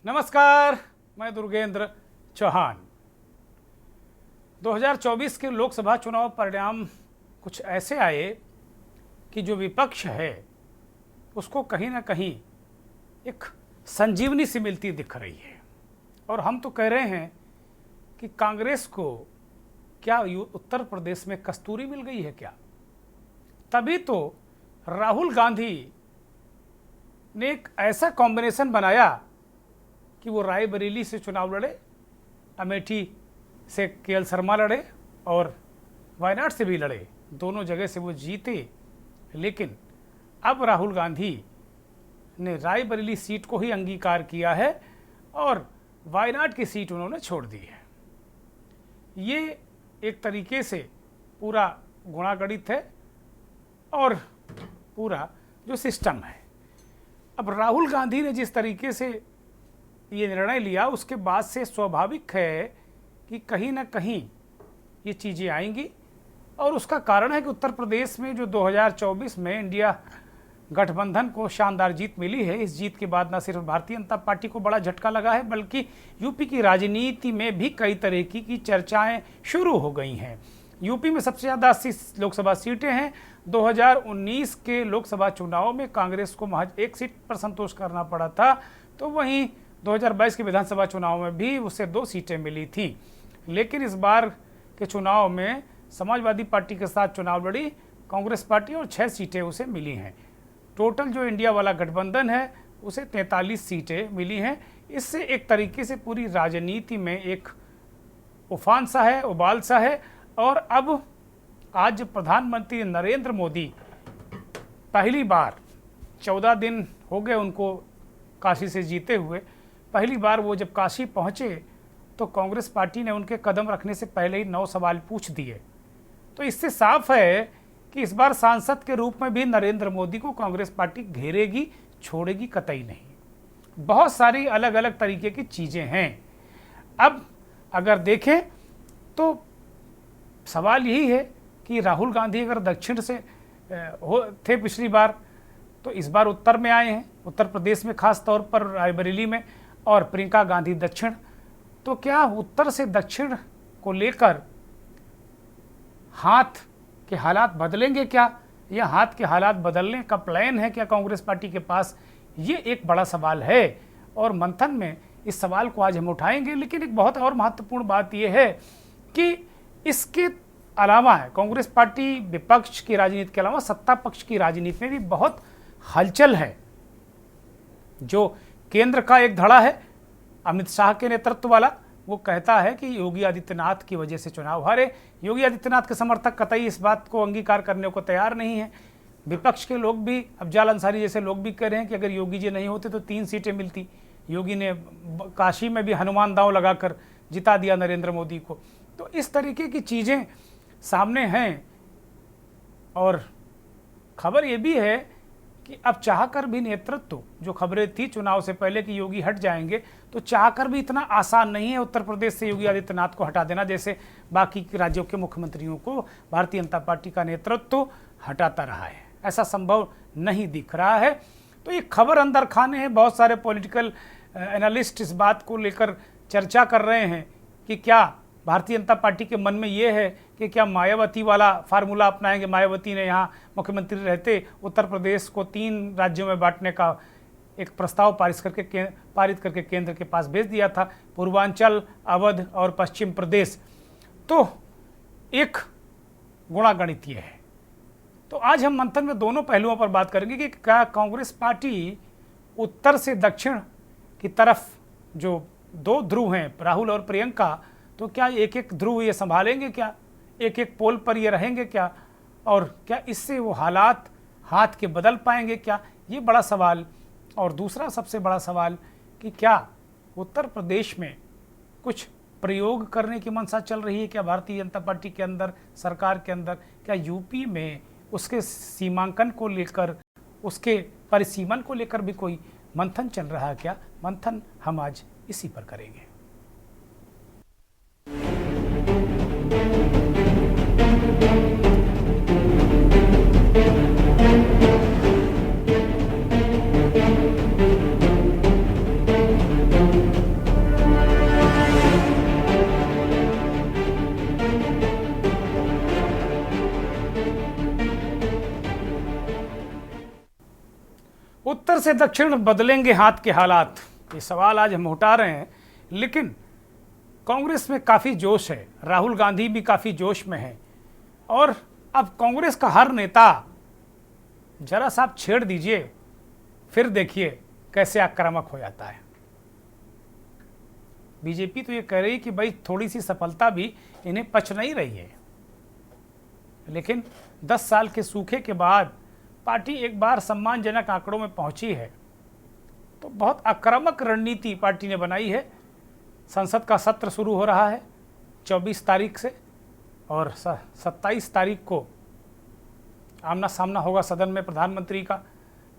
नमस्कार, मैं दुर्गेंद्र चौहान। 2024 के लोकसभा चुनाव परिणाम कुछ ऐसे आए कि जो विपक्ष है उसको कहीं ना कहीं एक संजीवनी सी मिलती दिख रही है। और हम तो कह रहे हैं कि कांग्रेस को क्या उत्तर प्रदेश में कस्तूरी मिल गई है क्या? तभी तो राहुल गांधी ने एक ऐसा कॉम्बिनेशन बनाया कि वो रायबरेली से चुनाव लड़े, अमेठी से केएल शर्मा लड़े और वायनाड से भी लड़े। दोनों जगह से वो जीते, लेकिन अब राहुल गांधी ने रायबरेली सीट को ही अंगीकार किया है और वायनाड की सीट उन्होंने छोड़ दी है। ये एक तरीके से पूरा गुणागणित है और पूरा जो सिस्टम है। अब राहुल गांधी ने जिस तरीके से ये निर्णय लिया, उसके बाद से स्वाभाविक है कि कहीं ना कहीं ये चीज़ें आएंगी। और उसका कारण है कि उत्तर प्रदेश में जो 2024 में इंडिया गठबंधन को शानदार जीत मिली है, इस जीत के बाद न सिर्फ भारतीय जनता पार्टी को बड़ा झटका लगा है, बल्कि यूपी की राजनीति में भी कई तरह की चर्चाएं शुरू हो गई हैं। यूपी में सबसे ज़्यादा 80 लोकसभा सीटें हैं। 2019 के लोकसभा चुनाव में कांग्रेस को महज एक सीट पर संतोष करना पड़ा था, तो वहीं 2022 के विधानसभा चुनाव में भी उसे 2 सीटें मिली थी। लेकिन इस बार के चुनाव में समाजवादी पार्टी के साथ चुनाव लड़ी कांग्रेस पार्टी और 6 सीटें उसे मिली हैं। टोटल जो इंडिया वाला गठबंधन है उसे 43 सीटें मिली हैं। इससे एक तरीके से पूरी राजनीति में एक उफान सा है, उबाल सा है। और अब आज प्रधानमंत्री नरेंद्र मोदी पहली बार 14 दिन हो गए उनको काशी से जीते हुए, पहली बार वो जब काशी पहुँचे तो कांग्रेस पार्टी ने उनके कदम रखने से पहले ही 9 सवाल पूछ दिए। तो इससे साफ है कि इस बार सांसद के रूप में भी नरेंद्र मोदी को कांग्रेस पार्टी घेरेगी, छोड़ेगी कतई नहीं। बहुत सारी अलग अलग तरीके की चीज़ें हैं। अब अगर देखें तो सवाल यही है कि राहुल गांधी अगर दक्षिण से थे पिछली बार, तो इस बार उत्तर में आए हैं, उत्तर प्रदेश में खास तौर पर रायबरेली में, और प्रियंका गांधी दक्षिण। तो क्या उत्तर से दक्षिण को लेकर हाथ के हालात बदलेंगे क्या, या हाथ के हालात बदलने का प्लान है क्या कांग्रेस पार्टी के पास? ये एक बड़ा सवाल है और मंथन में इस सवाल को आज हम उठाएंगे। लेकिन एक बहुत और महत्वपूर्ण बात यह है कि इसके अलावा कांग्रेस पार्टी विपक्ष की राजनीति के अलावा सत्ता पक्ष की राजनीति में भी बहुत हलचल है। जो केंद्र का एक धड़ा है अमित शाह के नेतृत्व वाला, वो कहता है कि योगी आदित्यनाथ की वजह से चुनाव हारे। योगी आदित्यनाथ के समर्थक कतई इस बात को अंगीकार करने को तैयार नहीं है। विपक्ष के लोग भी, अफजाल अंसारी जैसे लोग भी कह रहे हैं कि अगर योगी जी नहीं होते तो 3 सीटें मिलती। योगी ने काशी में भी हनुमान दांव लगाकर जिता दिया नरेंद्र मोदी को। तो इस तरीके की चीज़ें सामने हैं। और खबर ये भी है कि अब चाहकर भी नेतृत्व, जो खबरें थी चुनाव से पहले कि योगी हट जाएंगे, तो चाहकर भी इतना आसान नहीं है उत्तर प्रदेश से योगी आदित्यनाथ को हटा देना, जैसे बाकी के राज्यों के मुख्यमंत्रियों को भारतीय जनता पार्टी का नेतृत्व हटाता रहा है। ऐसा संभव नहीं दिख रहा है। तो ये खबर अंदर खाने हैं। बहुत सारे पॉलिटिकल एनालिस्ट इस बात को लेकर चर्चा कर रहे हैं कि क्या भारतीय जनता पार्टी के मन में ये है कि क्या मायावती वाला फार्मूला अपनाएंगे। मायावती ने यहाँ मुख्यमंत्री रहते उत्तर प्रदेश को 3 राज्यों में बांटने का एक प्रस्ताव पारित करके केंद्र के पास भेज दिया था, पूर्वांचल, अवध और पश्चिम प्रदेश। तो एक गुणागणित ये है। तो आज हम मंथन में दोनों पहलुओं पर बात करेंगे कि क्या कांग्रेस पार्टी उत्तर से दक्षिण की तरफ जो 2 ध्रुव हैं, राहुल और प्रियंका, तो क्या एक एक ध्रुव ये संभालेंगे क्या, एक एक पोल पर ये रहेंगे क्या, और क्या इससे वो हालात हाथ के बदल पाएंगे क्या? ये बड़ा सवाल। और दूसरा सबसे बड़ा सवाल कि क्या उत्तर प्रदेश में कुछ प्रयोग करने की मंशा चल रही है क्या भारतीय जनता पार्टी के अंदर, सरकार के अंदर? क्या यूपी में उसके सीमांकन को लेकर, उसके परिसीमन को लेकर भी कोई मंथन चल रहा है क्या? मंथन हम आज इसी पर करेंगे। उत्तर से दक्षिण बदलेंगे हाथ के हालात, ये सवाल आज हम उठा रहे हैं। लेकिन कांग्रेस में काफ़ी जोश है, राहुल गांधी भी काफ़ी जोश में है, और अब कांग्रेस का हर नेता जरा सा आप छेड़ दीजिए, फिर देखिए कैसे आक्रामक हो जाता है। बीजेपी तो ये कह रही कि भाई थोड़ी सी सफलता भी इन्हें पच नहीं रही है, लेकिन 10 साल के सूखे के बाद पार्टी एक बार सम्मानजनक आंकड़ों में पहुंची है, तो बहुत आक्रामक रणनीति पार्टी ने बनाई है। संसद का सत्र शुरू हो रहा है 24 तारीख से, और 27 तारीख को आमना सामना होगा सदन में प्रधानमंत्री का।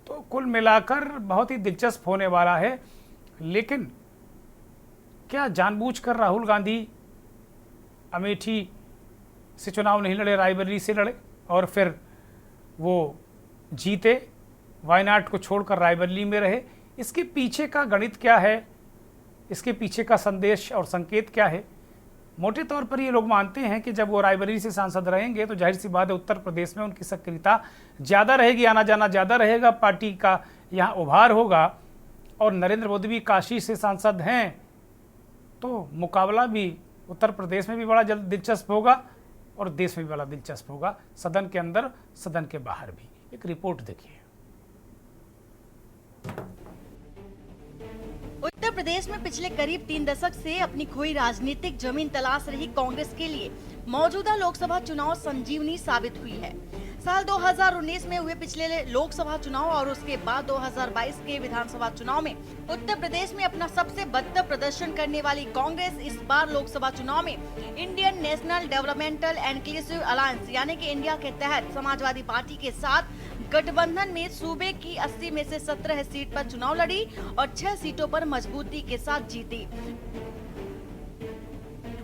तो कुल मिलाकर बहुत ही दिलचस्प होने वाला है। लेकिन क्या जानबूझकर राहुल गांधी अमेठी से चुनाव नहीं लड़े, रायबरेली से लड़े और फिर वो जीते, वायनाड को छोड़कर रायबरेली में रहे? इसके पीछे का गणित क्या है, इसके पीछे का संदेश और संकेत क्या है? मोटे तौर पर ये लोग मानते हैं कि जब वो रायबरेली से सांसद रहेंगे तो जाहिर सी बात है उत्तर प्रदेश में उनकी सक्रियता ज़्यादा रहेगी, आना जाना ज़्यादा रहेगा, पार्टी का यहाँ उभार होगा। और नरेंद्र मोदी भी काशी से सांसद हैं, तो मुकाबला भी उत्तर प्रदेश में भी बड़ा दिलचस्प होगा और देश में भी बड़ा दिलचस्प होगा, सदन के अंदर सदन के बाहर भी। एक रिपोर्ट देखिए। उत्तर प्रदेश में पिछले करीब 3 दशक से अपनी खोई राजनीतिक जमीन तलाश रही कांग्रेस के लिए मौजूदा लोकसभा चुनाव संजीवनी साबित हुई है। साल 2019 में हुए पिछले लोकसभा चुनाव और उसके बाद 2022 के विधानसभा चुनाव में उत्तर प्रदेश में अपना सबसे बदतर प्रदर्शन करने वाली कांग्रेस इस बार लोकसभा चुनाव में Indian national developmental inclusive alliance यानी कि इंडिया के तहत समाजवादी पार्टी के साथ गठबंधन में सूबे की 80 में से 17 सीट पर चुनाव लड़ी और 6 सीटों पर मजबूती के साथ जीती।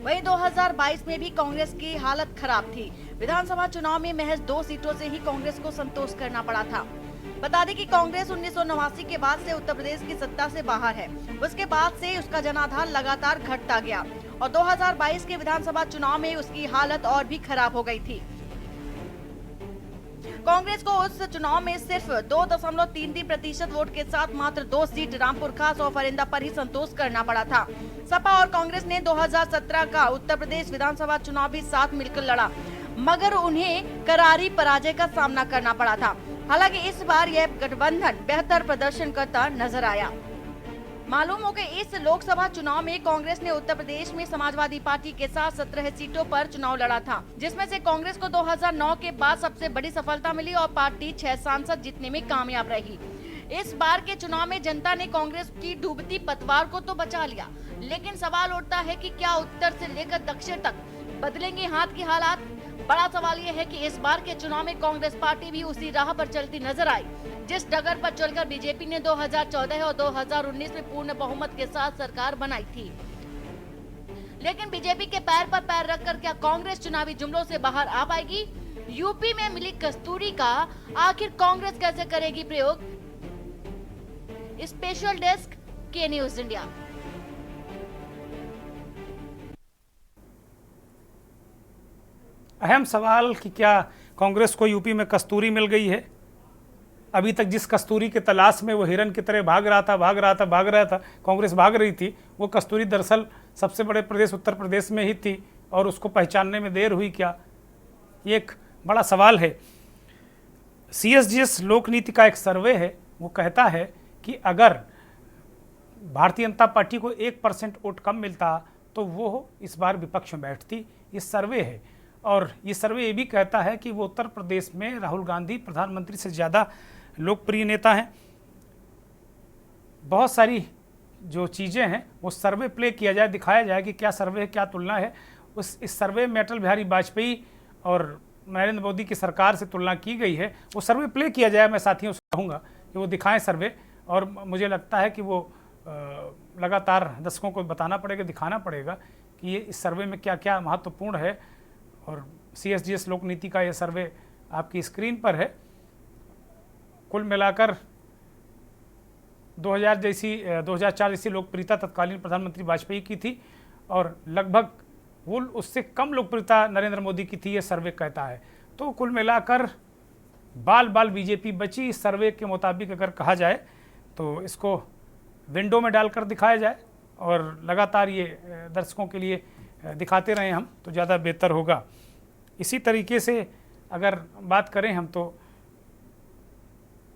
वहीं 2022 में भी कांग्रेस की हालत खराब थी। विधानसभा चुनाव में महज 2 सीटों से ही कांग्रेस को संतोष करना पड़ा था। बता दें कि कांग्रेस 1989 के बाद से उत्तर प्रदेश की सत्ता से बाहर है। उसके बाद से उसका जनाधार लगातार घटता गया और 2022 के विधानसभा चुनाव में उसकी हालत और भी खराब हो गई थी। कांग्रेस को उस चुनाव में सिर्फ 2.33% वोट के साथ मात्र 2 सीट रामपुर खास और फरिंदा पर ही संतोष करना पड़ा था। सपा और कांग्रेस ने 2017 का उत्तर प्रदेश विधानसभा चुनाव भी साथ मिलकर लड़ा, मगर उन्हें करारी पराजय का सामना करना पड़ा था। हालांकि इस बार यह गठबंधन बेहतर प्रदर्शन करता नजर आया। मालूम हो कि इस लोकसभा चुनाव में कांग्रेस ने उत्तर प्रदेश में समाजवादी पार्टी के साथ 17 सीटों पर चुनाव लड़ा था, जिसमें से कांग्रेस को 2009 के बाद सबसे बड़ी सफलता मिली और पार्टी 6 सांसद जीतने में कामयाब रही। इस बार के चुनाव में जनता ने कांग्रेस की डूबती पतवार को तो बचा लिया, लेकिन सवाल उठता है कि क्या उत्तर से लेकर दक्षिण तक बदलेंगे हाथ की हालात? बड़ा सवाल यह है कि इस बार के चुनाव में कांग्रेस पार्टी भी उसी राह पर चलती नजर आई जिस डगर पर चलकर बीजेपी ने 2014 और 2019 में पूर्ण बहुमत के साथ सरकार बनाई थी। लेकिन बीजेपी के पैर पर पैर रखकर क्या कांग्रेस चुनावी जुमलों से बाहर आ पाएगी? यूपी में मिली कस्तूरी का आखिर कांग्रेस कैसे करेगी प्रयोग? स्पेशल डेस्क के न्यूज इंडिया। अहम सवाल कि क्या कांग्रेस को यूपी में कस्तूरी मिल गई है? अभी तक जिस कस्तूरी के तलाश में वो हिरन की तरह भाग रहा था, कांग्रेस भाग रही थी, वो कस्तूरी दरअसल सबसे बड़े प्रदेश उत्तर प्रदेश में ही थी और उसको पहचानने में देर हुई क्या? ये एक बड़ा सवाल है। CSGS लोक नीति का एक सर्वे है, वो कहता है कि अगर भारतीय जनता पार्टी को 1% वोट कम मिलता तो वो इस बार विपक्ष में बैठती। ये सर्वे है, और ये सर्वे ये भी कहता है कि वो उत्तर प्रदेश में राहुल गांधी प्रधानमंत्री से ज़्यादा लोकप्रिय नेता हैं। बहुत सारी जो चीज़ें हैं वो सर्वे प्ले किया जाए, दिखाया जाए कि क्या सर्वे है, क्या तुलना है। इस सर्वे में अटल बिहारी वाजपेयी और नरेंद्र मोदी की सरकार से तुलना की गई है। वो सर्वे प्ले किया जाए, मैं साथियों से कहूँगा कि वो दिखाएं सर्वे, और मुझे लगता है कि वो लगातार दर्शकों को बताना पड़ेगा, दिखाना पड़ेगा कि ये इस सर्वे में क्या क्या महत्वपूर्ण है। और CSGS लोक नीति का ये सर्वे आपकी स्क्रीन पर है। कुल मिलाकर 2004 जैसी लोकप्रियता तत्कालीन प्रधानमंत्री वाजपेयी की थी और लगभग वो उससे कम लोकप्रियता नरेंद्र मोदी की थी, ये सर्वे कहता है। तो कुल मिलाकर बाल बाल बीजेपी बची। इस सर्वे के मुताबिक अगर कहा जाए तो इसको विंडो में डालकर दिखाया जाए और लगातार ये दर्शकों के लिए दिखाते रहें हम, तो ज़्यादा बेहतर होगा। इसी तरीके से अगर बात करें हम तो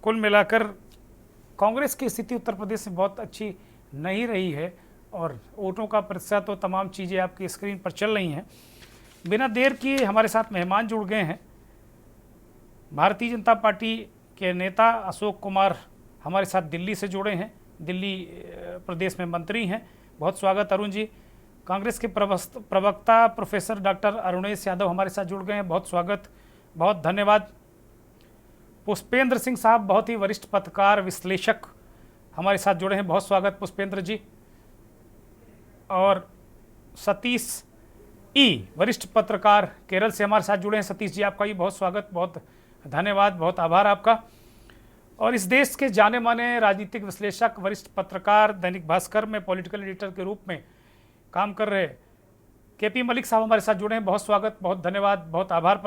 कुल मिलाकर कांग्रेस की स्थिति उत्तर प्रदेश में बहुत अच्छी नहीं रही है और वोटों का प्रतिशत तो तमाम चीज़ें आपकी स्क्रीन पर चल रही हैं। बिना देर किए हमारे साथ मेहमान जुड़ गए हैं। भारतीय जनता पार्टी के नेता अशोक कुमार हमारे साथ दिल्ली से जुड़े हैं, दिल्ली प्रदेश में मंत्री हैं। बहुत स्वागत अरुण जी। कांग्रेस के प्रवक्ता प्रोफेसर डॉक्टर अरुणेश यादव हमारे साथ जुड़ गए हैं, बहुत स्वागत, बहुत धन्यवाद। पुष्पेंद्र सिंह साहब बहुत ही वरिष्ठ पत्रकार विश्लेषक हमारे साथ जुड़े हैं, बहुत स्वागत पुष्पेंद्र जी। और सतीश वरिष्ठ पत्रकार केरल से हमारे साथ जुड़े हैं। सतीश जी आपका भी बहुत स्वागत, बहुत धन्यवाद, बहुत आभार आपका। और इस देश के जाने माने राजनीतिक विश्लेषक, वरिष्ठ पत्रकार, दैनिक भास्कर में पॉलिटिकल एडिटर के रूप में काम कर रहे केपी मलिक साहब हमारे साथ जुड़े हैं, बहुत स्वागत, बहुत धन्यवाद, बहुत आभार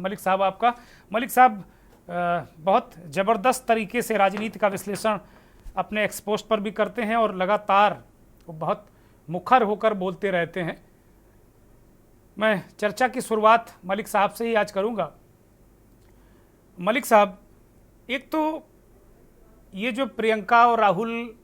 मलिक साहब आपका। मलिक साहब बहुत ज़बरदस्त तरीके से राजनीति का विश्लेषण अपने एक्सपोस्ट पर भी करते हैं और लगातार वो बहुत मुखर होकर बोलते रहते हैं। मैं चर्चा की शुरुआत मलिक साहब से ही आज करूंगा। मलिक साहब, एक तो ये जो प्रियंका और राहुल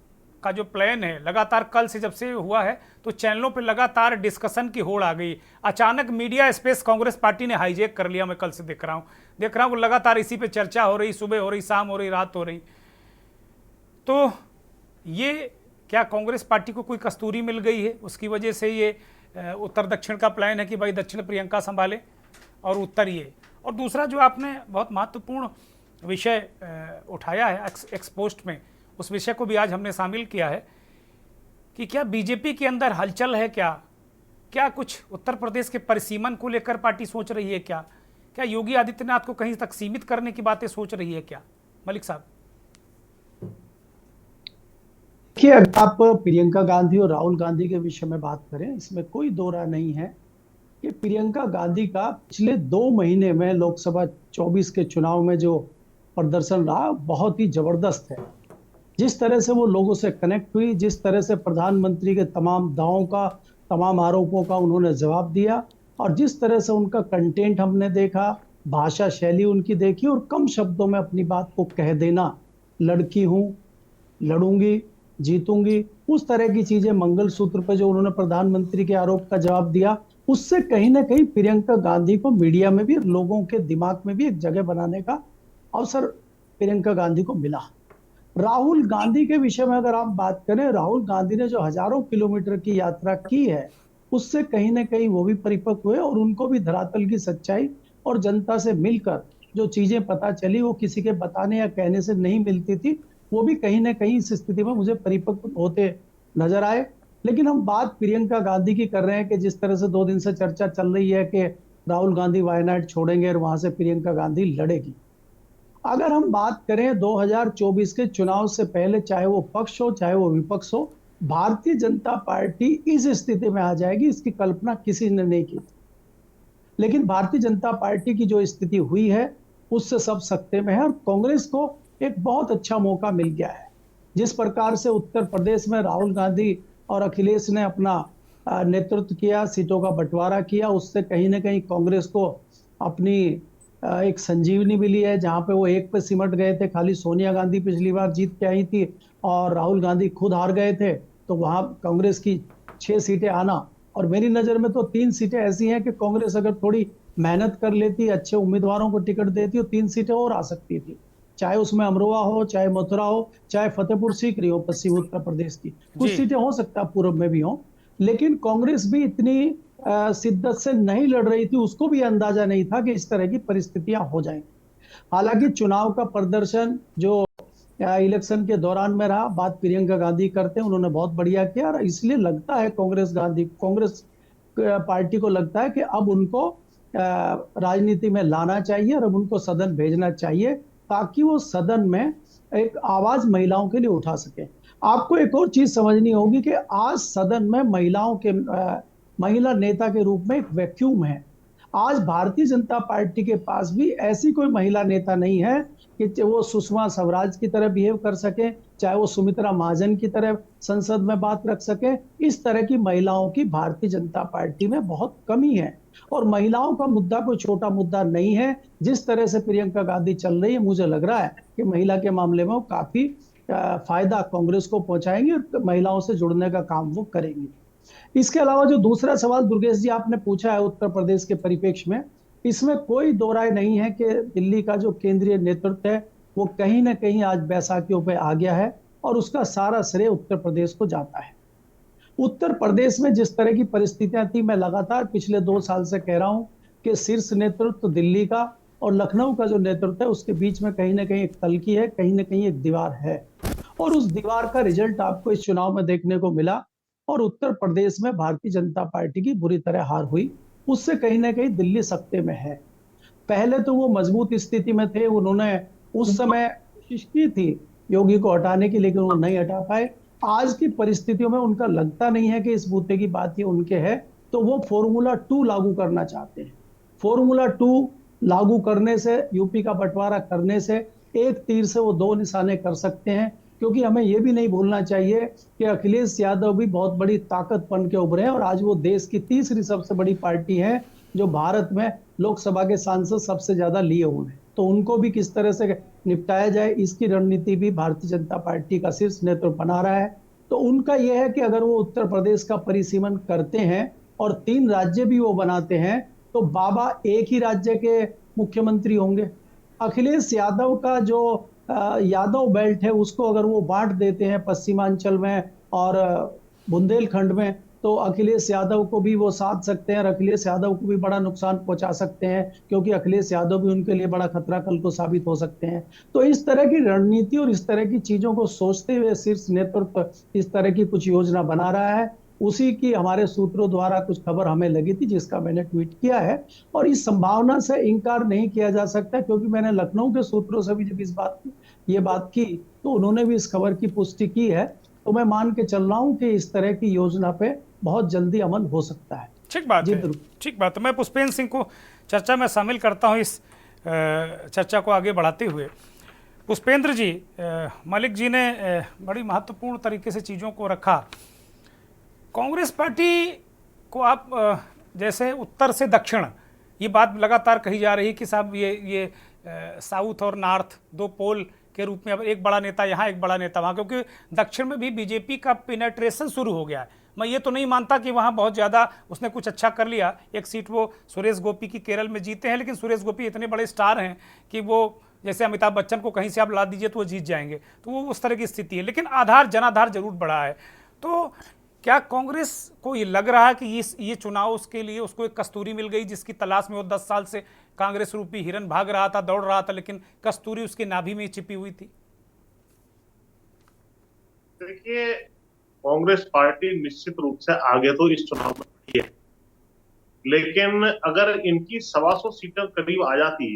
का जो प्लान है, लगातार कल से जब से हुआ है तो चैनलों पे लगातार डिस्कशन की होड़ आ गई। अचानक मीडिया स्पेस कांग्रेस पार्टी ने हाईजैक कर लिया। मैं कल से देख रहा हूँ लगातार इसी पे चर्चा हो रही, सुबह हो रही, शाम हो रही, रात हो रही। तो ये क्या कांग्रेस पार्टी को कोई कस्तूरी मिल गई है, उसकी वजह से ये उत्तर दक्षिण का प्लान है कि भाई दक्षिण प्रियंका संभाले और उत्तर ये। और दूसरा जो आपने बहुत महत्वपूर्ण विषय उठाया है एक्सपोस्ट में, उस विषय को भी आज हमने शामिल किया है कि क्या बीजेपी के अंदर हलचल है, क्या कुछ उत्तर प्रदेश के परिसीमन को लेकर पार्टी सोच रही है, क्या योगी आदित्यनाथ को कहीं तक सीमित करने की बातें सोच रही है क्या? मलिक साहब। देखिए, अगर आप प्रियंका गांधी और राहुल गांधी के विषय में बात करें, इसमें कोई दो राय नहीं है कि प्रियंका गांधी का पिछले 2 महीने में लोकसभा 24 के चुनाव में जो प्रदर्शन रहा बहुत ही जबरदस्त है। जिस तरह से वो लोगों से कनेक्ट हुई, जिस तरह से प्रधानमंत्री के तमाम दावों का, तमाम आरोपों का उन्होंने जवाब दिया और जिस तरह से उनका कंटेंट हमने देखा, भाषा शैली उनकी देखी और कम शब्दों में अपनी बात को कह देना, लड़की हूं, लड़ूंगी, जीतूंगी, उस तरह की चीजें, मंगलसूत्र पर जो उन्होंने प्रधानमंत्री के आरोप का जवाब दिया, उससे कहीं ना कहीं प्रियंका गांधी को मीडिया में भी, लोगों के दिमाग में भी एक जगह बनाने का अवसर प्रियंका गांधी को मिला। राहुल गांधी के विषय में अगर आप बात करें, राहुल गांधी ने जो हजारों किलोमीटर की यात्रा की है, उससे कहीं ना कहीं वो भी परिपक्व हुए और उनको भी धरातल की सच्चाई और जनता से मिलकर जो चीजें पता चली, वो किसी के बताने या कहने से नहीं मिलती थी, वो भी कहीं ना कहीं इस स्थिति में मुझे परिपक्व होते नजर आए। लेकिन हम बात प्रियंका गांधी की कर रहे हैं कि जिस तरह से 2 दिन से चर्चा चल रही है कि राहुल गांधी वायनाड छोड़ेंगे और वहां से प्रियंका गांधी लड़ेगी। अगर हम बात करें 2024 के चुनाव से पहले, चाहे वो पक्ष हो चाहे वो विपक्ष हो, भारतीय जनता पार्टी इस स्थिति में आ जाएगी, इसकी कल्पना किसी ने नहीं की थी। लेकिन भारतीय जनता पार्टी की जो स्थिति हुई है उससे सब सकते में है और कांग्रेस को एक बहुत अच्छा मौका मिल गया है। जिस प्रकार से उत्तर प्रदेश में राहुल गांधी और अखिलेश ने अपना नेतृत्व किया, सीटों का बंटवारा किया, उससे कहीं ना कहीं कांग्रेस को अपनी एक संजीवनी मिली है। जहां पे वो एक पे सिमट गए थे, खाली सोनिया गांधी पिछली बार जीत के आई थी और राहुल गांधी खुद हार गए थे, तो वहां कांग्रेस की 6 सीटें आना, और मेरी नजर में तो 3 सीटें ऐसी हैं कि कांग्रेस अगर थोड़ी मेहनत कर लेती, अच्छे उम्मीदवारों को टिकट देती, तो 3 सीटें और आ सकती थी, चाहे उसमें अमरोहा हो, चाहे मथुरा हो, चाहे फतेहपुर सीकरी हो पश्चिम उत्तर प्रदेश की, कुछ सीटें हो सकता है पूर्व में भी हो। लेकिन कांग्रेस भी इतनी शिद्दत से नहीं लड़ रही थी, उसको भी अंदाजा नहीं था कि इस तरह की परिस्थितियां हो जाएंगी। हालांकि चुनाव का प्रदर्शन जो इलेक्शन के दौरान में रहा, बात प्रियंका गांधी करते हैं, उन्होंने बहुत बढ़िया किया और इसलिए लगता है कांग्रेस पार्टी को लगता है कि अब उनको राजनीति में लाना चाहिए और अब उनको सदन भेजना चाहिए ताकि वो सदन में एक आवाज महिलाओं के लिए उठा सके। आपको एक और चीज समझनी होगी कि आज सदन में महिला नेता के रूप में एक वैक्यूम है। आज भारतीय जनता पार्टी के पास भी ऐसी कोई महिला नेता नहीं है कि वो सुषमा स्वराज की तरह बिहेव कर सके, चाहे वो सुमित्रा महाजन की तरह संसद में बात रख सके। इस तरह की महिलाओं की भारतीय जनता पार्टी में बहुत कमी है। और महिलाओं का मुद्दा कोई छोटा मुद्दा नहीं है। जिस तरह से प्रियंका गांधी चल रही है, मुझे लग रहा है कि महिला के मामले में वो काफी फायदा कांग्रेस को पहुंचाएंगे और महिलाओं से जुड़ने का काम वो करेंगे। इसके अलावा जो दूसरा सवाल दुर्गेश जी आपने पूछा है उत्तर प्रदेश के परिप्रेक्ष्य में, इसमें कोई दो राय नहीं है कि दिल्ली का जो केंद्रीय नेतृत्व है वो कहीं ना कहीं आज बैसाखियों पे आ गया है और उसका सारा श्रेय उत्तर प्रदेश को जाता है। उत्तर प्रदेश में जिस तरह की परिस्थितियां थी, मैं लगातार पिछले 2 साल से कह रहा हूं कि शीर्ष नेतृत्व दिल्ली का और लखनऊ का जो नेतृत्व है उसके बीच में कहीं ना कहीं एक तलखी है, कहीं ना कहीं एक दीवार है। और उस दीवार का रिजल्ट आपको इस चुनाव में देखने को मिला और उत्तर प्रदेश में भारतीय जनता पार्टी की बुरी तरह हार हुई। उससे कहीं ना कहीं दिल्ली सत्ते में है। पहले तो वो मजबूत स्थिति में थे, उन्होंने उस समय कोशिश की थी योगी को हटाने की, लेकिन वो नहीं हटा पाए। आज की परिस्थितियों में उनका लगता नहीं है कि इस बूते की बात ये उनके है, तो वो फॉर्मूला 2 लागू करना चाहते हैं। फॉर्मूला 2 लागू करने से, यूपी का बंटवारा करने से एक तीर से वो 2 निशाने कर सकते हैं। क्योंकि हमें ये भी नहीं भूलना चाहिए कि अखिलेश यादव भी बहुत बड़ी ताकत बन के उभरे हैं और आज वो देश की तीसरी सबसे बड़ी पार्टी है जो भारत में लोकसभा के सांसद सबसे ज्यादा लिए हुए हैं। तो उनको भी किस तरह से निपटाया जाए, इसकी रणनीति भी भारतीय जनता पार्टी का शीर्ष नेतृत्व बना रहा है। तो उनका यह है कि अगर वो उत्तर प्रदेश का परिसीमन करते हैं और 3 राज्य भी वो बनाते हैं तो बाबा एक ही राज्य के मुख्यमंत्री होंगे। अखिलेश यादव का जो यादव बेल्ट है उसको अगर वो बांट देते हैं पश्चिमांचल में और बुंदेलखंड में, तो अखिलेश यादव को भी वो साध सकते हैं और अखिलेश यादव को भी बड़ा नुकसान पहुंचा सकते हैं, क्योंकि अखिलेश यादव भी उनके लिए बड़ा खतरा कल को साबित हो सकते हैं। तो इस तरह की रणनीति और इस तरह की चीजों को सोचते हुए शीर्ष नेतृत्व इस तरह की कुछ योजना बना रहा है। उसी की हमारे सूत्रों द्वारा कुछ खबर हमें लगी थी जिसका मैंने ट्वीट किया है और इस संभावना से इनकार नहीं किया जा सकता, क्योंकि मैंने लखनऊ के सूत्रों से भी जब ये बात की तो उन्होंने भी इस खबर की पुष्टि की है। तो मैं मान के चल रहा हूं कि इस तरह की योजना पे बहुत जल्दी अमल हो सकता है। ठीक बात है, ठीक बात है। मैं पुष्पेंद्र सिंह को चर्चा में शामिल करता हूं इस चर्चा को आगे बढ़ाते हुए। पुष्पेंद्र जी, मलिक जी ने बड़ी महत्वपूर्ण तरीके से चीज़ों को रखा। कांग्रेस पार्टी को आप जैसे उत्तर से दक्षिण ये बात लगातार कही जा रही कि साहब ये साउथ और नॉर्थ 2 पोल के रूप में अब एक बड़ा नेता यहाँ एक बड़ा नेता वहाँ, क्योंकि दक्षिण में भी बीजेपी का पेनेट्रेशन शुरू हो गया है। मैं ये तो नहीं मानता कि वहाँ बहुत ज़्यादा उसने कुछ अच्छा कर लिया। एक सीट वो सुरेश गोपी की केरल में जीते हैं, लेकिन सुरेश गोपी इतने बड़े स्टार हैं कि वो जैसे अमिताभ बच्चन को कहीं से आप ला दीजिए तो वो जीत जाएंगे, तो वो उस तरह की स्थिति है। लेकिन आधार जनाधार जरूर बढ़ा है। तो क्या कांग्रेस को ये लग रहा है कि ये चुनाव उसके लिए उसको एक कस्तूरी मिल गई जिसकी तलाश में वो 10 साल से कांग्रेस रूपी हिरन भाग रहा था, दौड़ रहा था, लेकिन कस्तूरी उसके नाभि में छिपी हुई थी? देखिए, कांग्रेस पार्टी निश्चित रूप से आगे तो इस चुनाव में है, लेकिन अगर इनकी 125 सीटें करीब आ जाती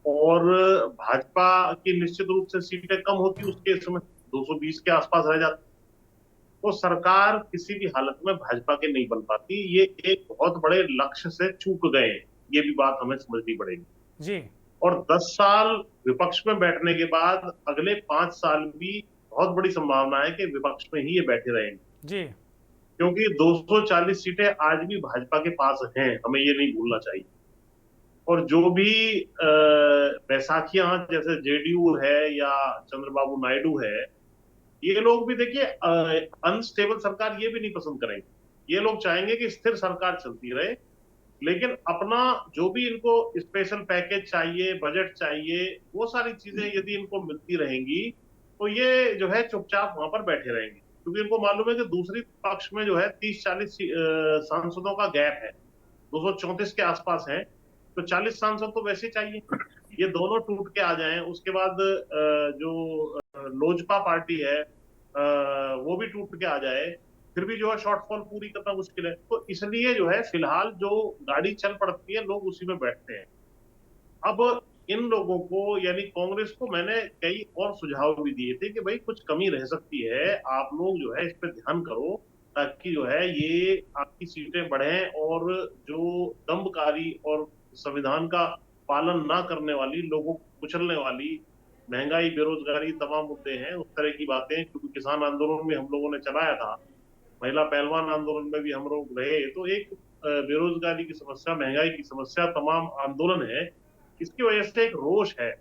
और भाजपा की निश्चित रूप से सीटें कम होती, उसके समय 220 के आसपास रह जाती, तो सरकार किसी भी हालत में भाजपा के नहीं बन पाती। ये एक बहुत बड़े लक्ष्य से चूक गए हैं, ये भी बात हमें समझनी पड़ेगी जी। और 10 साल विपक्ष में बैठने के बाद अगले 5 साल भी बहुत बड़ी संभावना है कि विपक्ष में ही ये बैठे रहेंगे जी, क्योंकि 240 सीटें आज भी भाजपा के पास हैं, हमें ये नहीं भूलना चाहिए। और जो भी बैसाखियां जैसे जेडीयू है या चंद्रबाबू नायडू है, ये लोग भी देखिए अनस्टेबल सरकार ये भी नहीं पसंद करेंगे। ये लोग चाहेंगे कि स्थिर सरकार चलती रहे, लेकिन अपना जो भी इनको स्पेशल पैकेज चाहिए, बजट चाहिए, वो सारी चीजें यदि इनको मिलती रहेंगी तो ये जो है चुपचाप वहां पर बैठे रहेंगे, क्योंकि इनको मालूम है कि दूसरी पक्ष में जो है 30-40 सांसदों का गैप है, 234 के आसपास है, तो 40 सांसद तो वैसे चाहिए। ये दोनों टूट के आ जाएं, उसके बाद जो लोजपा पार्टी है वो भी टूट के आ जाए, फिर भी जो है शॉर्टफॉल पूरी करना मुश्किल है। तो इसलिए जो है फिलहाल जो गाड़ी चल पड़ती है लोग उसी में बैठते हैं। अब इन लोगों को यानी कांग्रेस को मैंने कई और सुझाव भी दिए थे कि भाई कुछ कमी रह सकती है, आप लोग जो है इस पर ध्यान करो ताकि जो है ये आपकी सीटें बढ़ें और जो दंभकारी और संविधान का पालन ना करने वाली, लोगों को कुचलने वाली, महंगाई, बेरोजगारी, तमाम मुद्दे हैं, उस तरह की बातें, क्योंकि किसान आंदोलन में हम लोगों ने चलाया था, महिला पहलवान आंदोलन में भी हम लोग रहे, तो एक बेरोजगारी की समस्या, महंगाई की समस्या, तमाम आंदोलन है। इसकी वजह से एक रोष है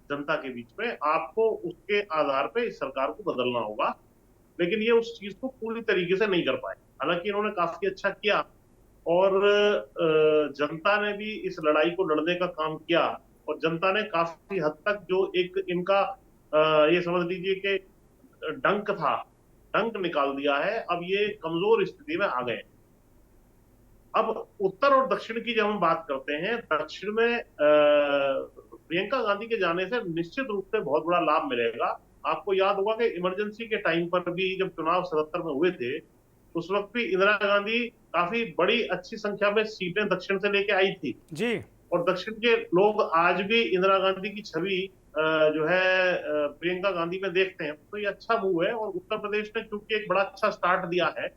जनता के बीच में। आपको उसके आधार पे इस सरकार को बदलना होगा, लेकिन ये उस चीज को पूरी तरीके से नहीं कर पाए। हालांकि इन्होंने काफी अच्छा किया और जनता ने भी इस लड़ाई को लड़ने का काम किया और जनता ने काफी हद तक जो एक इनका ये समझ लीजिए कि डंक था, डंक निकाल दिया है। अब ये कमजोर स्थिति में आ गए। अब उत्तर और दक्षिण की जब हम बात करते हैं, दक्षिण में प्रियंका गांधी के जाने से निश्चित रूप से बहुत बड़ा लाभ मिलेगा। आपको याद होगा कि इमरजेंसी के टाइम पर भी जब चुनाव 77 में हुए थे, उस वक्त भी इंदिरा गांधी काफी बड़ी अच्छी संख्या में सीटें दक्षिण से लेके आई थी जी। और दक्षिण के लोग आज भी इंदिरा गांधी की छवि जो है प्रियंका गांधी में देखते हैं। तो ये अच्छा मूव है। और उत्तर प्रदेश ने क्योंकि एक बड़ा अच्छा स्टार्ट दिया है,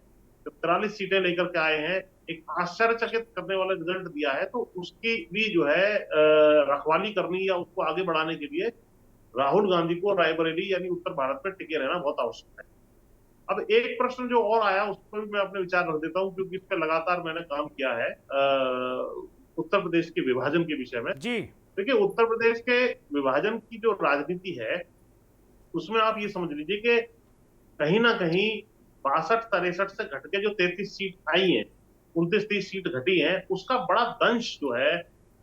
जब 43 सीटें लेकर के आए हैं, एक आश्चर्यचकित करने वाला रिजल्ट दिया है, तो उसकी भी जो है रखवाली करनी या उसको आगे बढ़ाने के लिए राहुल गांधी को रायबरेली यानी उत्तर भारत में टिके रहना बहुत आवश्यक है। अब एक प्रश्न जो और आया उस पर भी मैं अपने विचार रख देता हूं, क्योंकि इस पर लगातार मैंने काम किया है उत्तर प्रदेश के विभाजन के विषय में। जी। देखिए, उत्तर प्रदेश के विभाजन की जो राजनीति है उसमें आप ये समझ लीजिए कि कहीं ना कहीं 62-63 से घट के जो 33 सीट आई हैं, 29-30 सीट घटी है, उसका बड़ा दंश जो है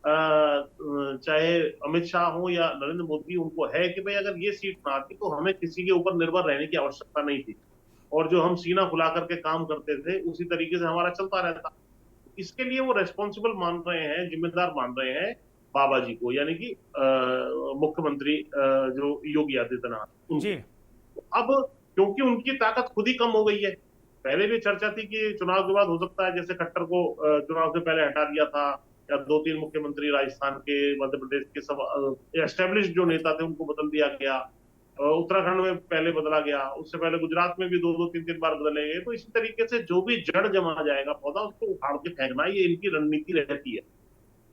चाहे अमित शाह हो या नरेंद्र मोदी, उनको है कि भाई अगर ये सीट ना आती तो हमें किसी के ऊपर निर्भर रहने की आवश्यकता नहीं थी और जो हम सीना फुला करके काम करते थे उसी तरीके से हमारा चलता रहता। इसके लिए वो रेस्पॉन्सिबल मान रहे हैं, जिम्मेदार मान रहे हैं बाबा जी को, यानी कि मुख्यमंत्री जो योगी आदित्यनाथ। जी। अब क्योंकि उनकी ताकत खुद ही कम हो गई है, पहले भी चर्चा थी कि चुनाव के बाद हो सकता है जैसे खट्टर को चुनाव से पहले हटा दिया था, या 2-3 मुख्यमंत्री राजस्थान के, मध्य प्रदेश के सब एस्टेब्लिश जो नेता थे उनको बदल दिया गया, उत्तराखंड में पहले बदला गया, उससे पहले गुजरात में भी 2-3 बार बदले गए। तो इसी तरीके से जो भी जड़ जमा जाएगा पौधा, उसको उखाड़ के फेंकना, ये इनकी रणनीति रहती है।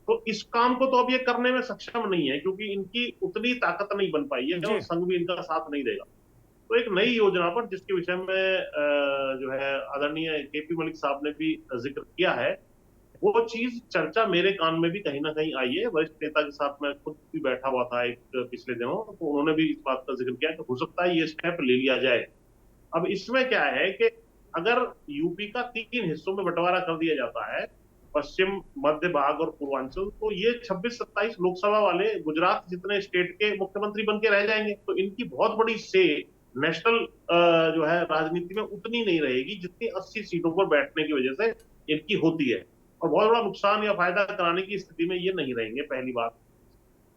तो इस काम को तो अब ये करने में सक्षम नहीं है, क्योंकि इनकी उतनी ताकत नहीं बन पाई है और संघ भी इनका साथ नहीं देगा। तो एक नई योजना पर, जिसके विषय में जो है आदरणीय केपी मलिक साहब ने भी जिक्र किया है, वो चीज चर्चा मेरे कान में भी कहीं ना कहीं आई है। वरिष्ठ नेता के साथ मैं खुद भी बैठा हुआ था एक पिछले दिनों, तो उन्होंने भी इस बात का जिक्र किया कि हो सकता है ये स्टेप ले लिया जाए। अब इसमें क्या है कि अगर यूपी का 3 हिस्सों में बंटवारा कर दिया जाता है, पश्चिम, मध्य भाग और पूर्वांचल, तो ये 26-27 लोकसभा वाले गुजरात जितने स्टेट के मुख्यमंत्री बन के रह जाएंगे। तो इनकी बहुत बड़ी से नेशनल जो है राजनीति में उतनी नहीं रहेगी जितनी 80 सीटों पर बैठने की वजह से इनकी होती है, और बहुत बड़ा नुकसान या फायदा कराने की स्थिति में ये नहीं रहेंगे, पहली बात।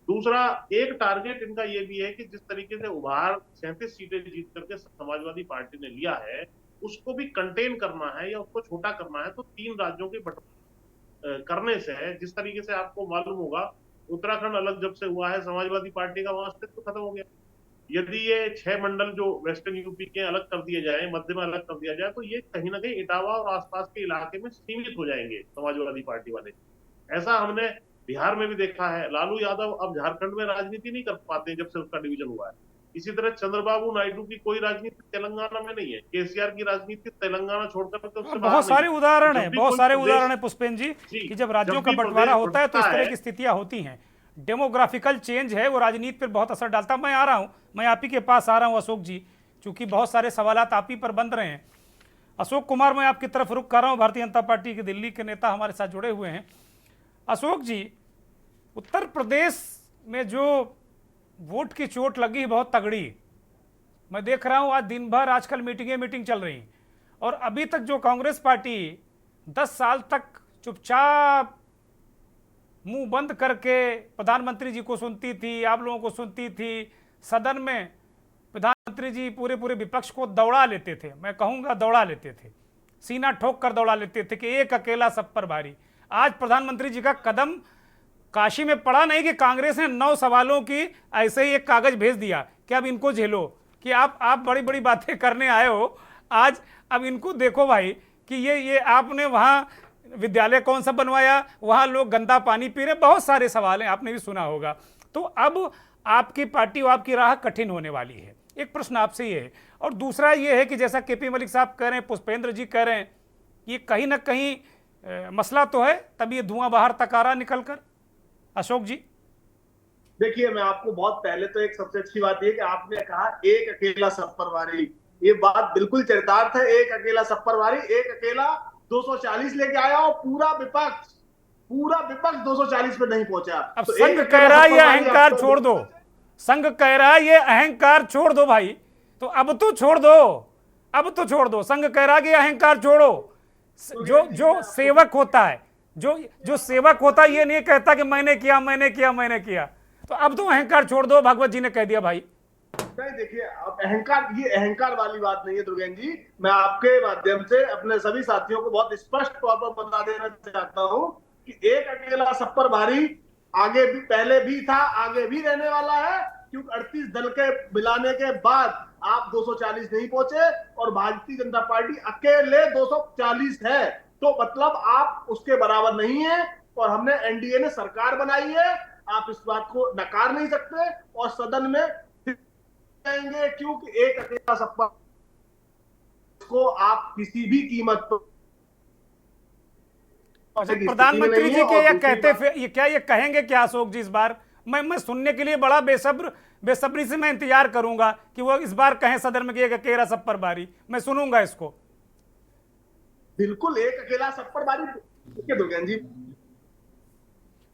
दूसरा, एक टारगेट इनका ये भी है कि जिस तरीके से उभार 37 सीटें जीत करके समाजवादी पार्टी ने लिया है, उसको भी कंटेन करना है या उसको छोटा करना है। तो 3 राज्यों के करने से है, जिस तरीके से आपको मालूम होगा, उत्तराखंड अलग जब से हुआ है, समाजवादी पार्टी का वहां अस्तित्व खत्म हो गया। यदि ये 6 मंडल जो वेस्टर्न यूपी के अलग कर दिए जाए, मध्य में अलग कर दिया जाए, तो ये कहीं ना कहीं इटावा और आसपास के इलाके में सीमित हो जाएंगे समाजवादी पार्टी वाले। ऐसा हमने बिहार में भी देखा है। लालू यादव अब झारखंड में राजनीति नहीं कर पाते जब से उसका डिवीजन हुआ है। इसी तरह चंद्रबाबू नायडू की कोई राजनीति तेलंगाना में नहीं है। केसीआर की राजनीति तेलंगाना छोड़कर तो उससे बहुत सारे उदाहरण है, बहुत सारे उदाहरण है पुष्पेन जी, कि जब राज्यों का बंटवारा होता है तो इस तरह की स्थितियां होती हैं। डेमोग्राफिकल चेंज है, वो राजनीति पर बहुत असर डालता है। मैं आ रहा हूं, मैं आप ही के पास आ रहा हूं अशोक जी, क्योंकि बहुत सारे सवाल आप ही पर बन रहे हैं। अशोक कुमार, मैं आपकी तरफ रुख कर रहा हूं, भारतीय जनता पार्टी के दिल्ली के नेता हमारे साथ जुड़े हुए हैं। अशोक जी, उत्तर प्रदेश में जो वोट की चोट लगी बहुत तगड़ी, मैं देख रहा हूं आज दिन भर आजकल मीटिंग चल रही, और अभी तक जो कांग्रेस पार्टी 10 साल तक चुपचाप मुंह बंद करके प्रधानमंत्री जी को सुनती थी, आप लोगों को सुनती थी, सदन में प्रधानमंत्री जी पूरे विपक्ष को दौड़ा लेते थे, मैं कहूंगा दौड़ा लेते थे, सीना ठोक कर दौड़ा लेते थे कि एक अकेला सब पर भारी। आज प्रधानमंत्री जी का कदम काशी में पड़ा नहीं कि कांग्रेस ने 9 सवालों की ऐसे ही एक कागज भेज दिया कि अब इनको झेलो, कि आप बड़ी बड़ी बातें करने आए हो, आज अब इनको देखो भाई कि ये आपने वहाँ विद्यालय कौन सा बनवाया, वहाँ लोग गंदा पानी पी रहे, बहुत सारे सवाल हैं, आपने भी सुना होगा। तो अब आपकी पार्टी और आपकी राह कठिन होने वाली है। एक प्रश्न आपसे ये है, और दूसरा ये है कि जैसा केपी मलिक साहब कह रहे हैं, पुष्पेंद्र जी कह रहे हैं, ये कहीं ना कहीं मसला तो है, तब ये धुआं बाहर तक आ रहा निकल कर। अशोक जी देखिए, मैं आपको बहुत पहले तो एक सबसे अच्छी बात ये कि आपने कहा एक अकेला सब पर भारी, ये बात बिल्कुल चरितार्थ है। एक अकेला सब पर भारी, एक अकेला 240 लेके आया और पूरा विपक्ष 240 पे नहीं पहुंचा। अब तो संघ कह रहा है ये अहंकार छोड़ दो, संघ कह रहा है ये अहंकार छोड़ दो भाई, तो अब तो छोड़ दो, अब तो छोड़ दो। संघ कह रहा है कि अहंकार छोड़ो। जो सेवक होता है, जो सेवक होता है, ये नहीं कहता कि मैंने किया मैंने किया मैंने किया, तो अब तो अहंकार छोड़ दो, भागवत जी ने कह दिया भाई। नहीं, देखिए, अब अहंकार, ये अहंकार वाली बात नहीं है दुर्गेन जी। मैं आपके माध्यम से अपने सभी साथियों को बहुत स्पष्ट तौर पर बता देना चाहता हूं कि एक अकेला सब पर भारी आगे भी, पहले भी था, आगे भी रहने वाला है, क्योंकि 38 दल के मिलाने के बाद आप 240 नहीं पहुंचे और भारतीय जनता पार्टी अकेले 240 है, तो मतलब आप उसके बराबर नहीं है। और हमने, एनडीए ने सरकार बनाई है, आप इस बात को नकार नहीं सकते, और सदन में जाएंगे, क्योंकि एक अकेला सपा को आप किसी भी कीमत पर। प्रधानमंत्री जी के ये कहते, ये क्या ये कहेंगे क्या अशोक जी इस बार? मैं सुनने के लिए बड़ा बेसब्री से मैं इंतजार करूंगा कि वो इस बार कहें सदन में कि एक अकेला सब पर भारी। मैं सुनूंगा इसको। बिल्कुल, एक अकेला सब पर भारी। देखिए दुर्गेन जी,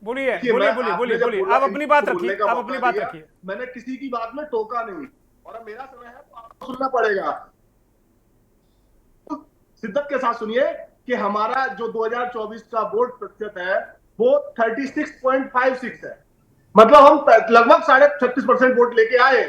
बोलिए आप अपनी बात रखिए, आप अपनी बात रखिए। मैंने किसी की बात में टोका नहीं, और अब मेरा समय है तो आपको सुनना पड़ेगा। तो शिद्दत के साथ सुनिए कि हमारा जो 2024 का वोट प्रतिशत है वो 36.56 है, मतलब हम लगभग 36.5% वोट लेके आए,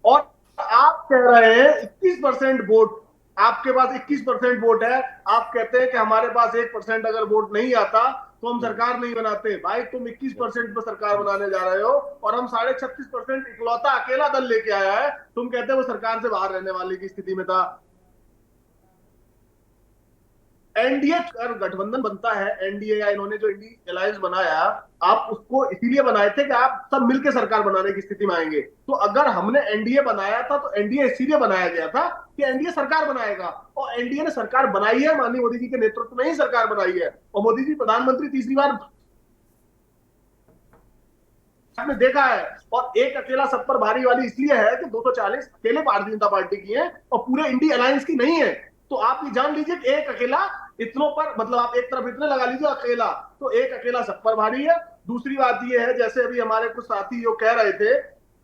और आप कह रहे हैं 21% वोट, आपके पास 21% वोट है, आप कहते हैं कि हमारे पास 1% अगर वोट नहीं आता तो हम सरकार नहीं बनाते। भाई, तुम 21% पर सरकार बनाने जा रहे हो, और हम 36.5% इकलौता अकेला दल लेके आया है, तुम कहते हो वो सरकार से बाहर रहने वाले की स्थिति में था। एनडीए अगर गठबंधन बनता है, एनडीए या इन्होंने जो इंडी अलायंस बनाया, आप उसको इसीलिए बनाए थे कि आप सब मिलकर सरकार बनाने की स्थिति में आएंगे। तो अगर हमने एनडीए बनाया था तो एनडीए इसीलिए बनाया गया था कि एनडीए सरकार बनाएगा, और एनडीए ने सरकार बनाई है, माननीय मोदी जी के नेतृत्व में ही सरकार बनाई है, और मोदी जी प्रधानमंत्री तीसरी बार आपने देखा है। और एक अकेला सब पर भारी वाली इसलिए है कि 240 अकेले भारतीय जनता पार्टी की है और पूरे इंडी अलायंस की नहीं है। तो आप ये जान लीजिए कि एक अकेला इतनों पर, मतलब आप एक तरफ इतने लगा लीजिए अकेला, तो एक अकेला सब पर भारी है। दूसरी बात ये है, जैसे अभी हमारे कुछ साथी जो कह रहे थे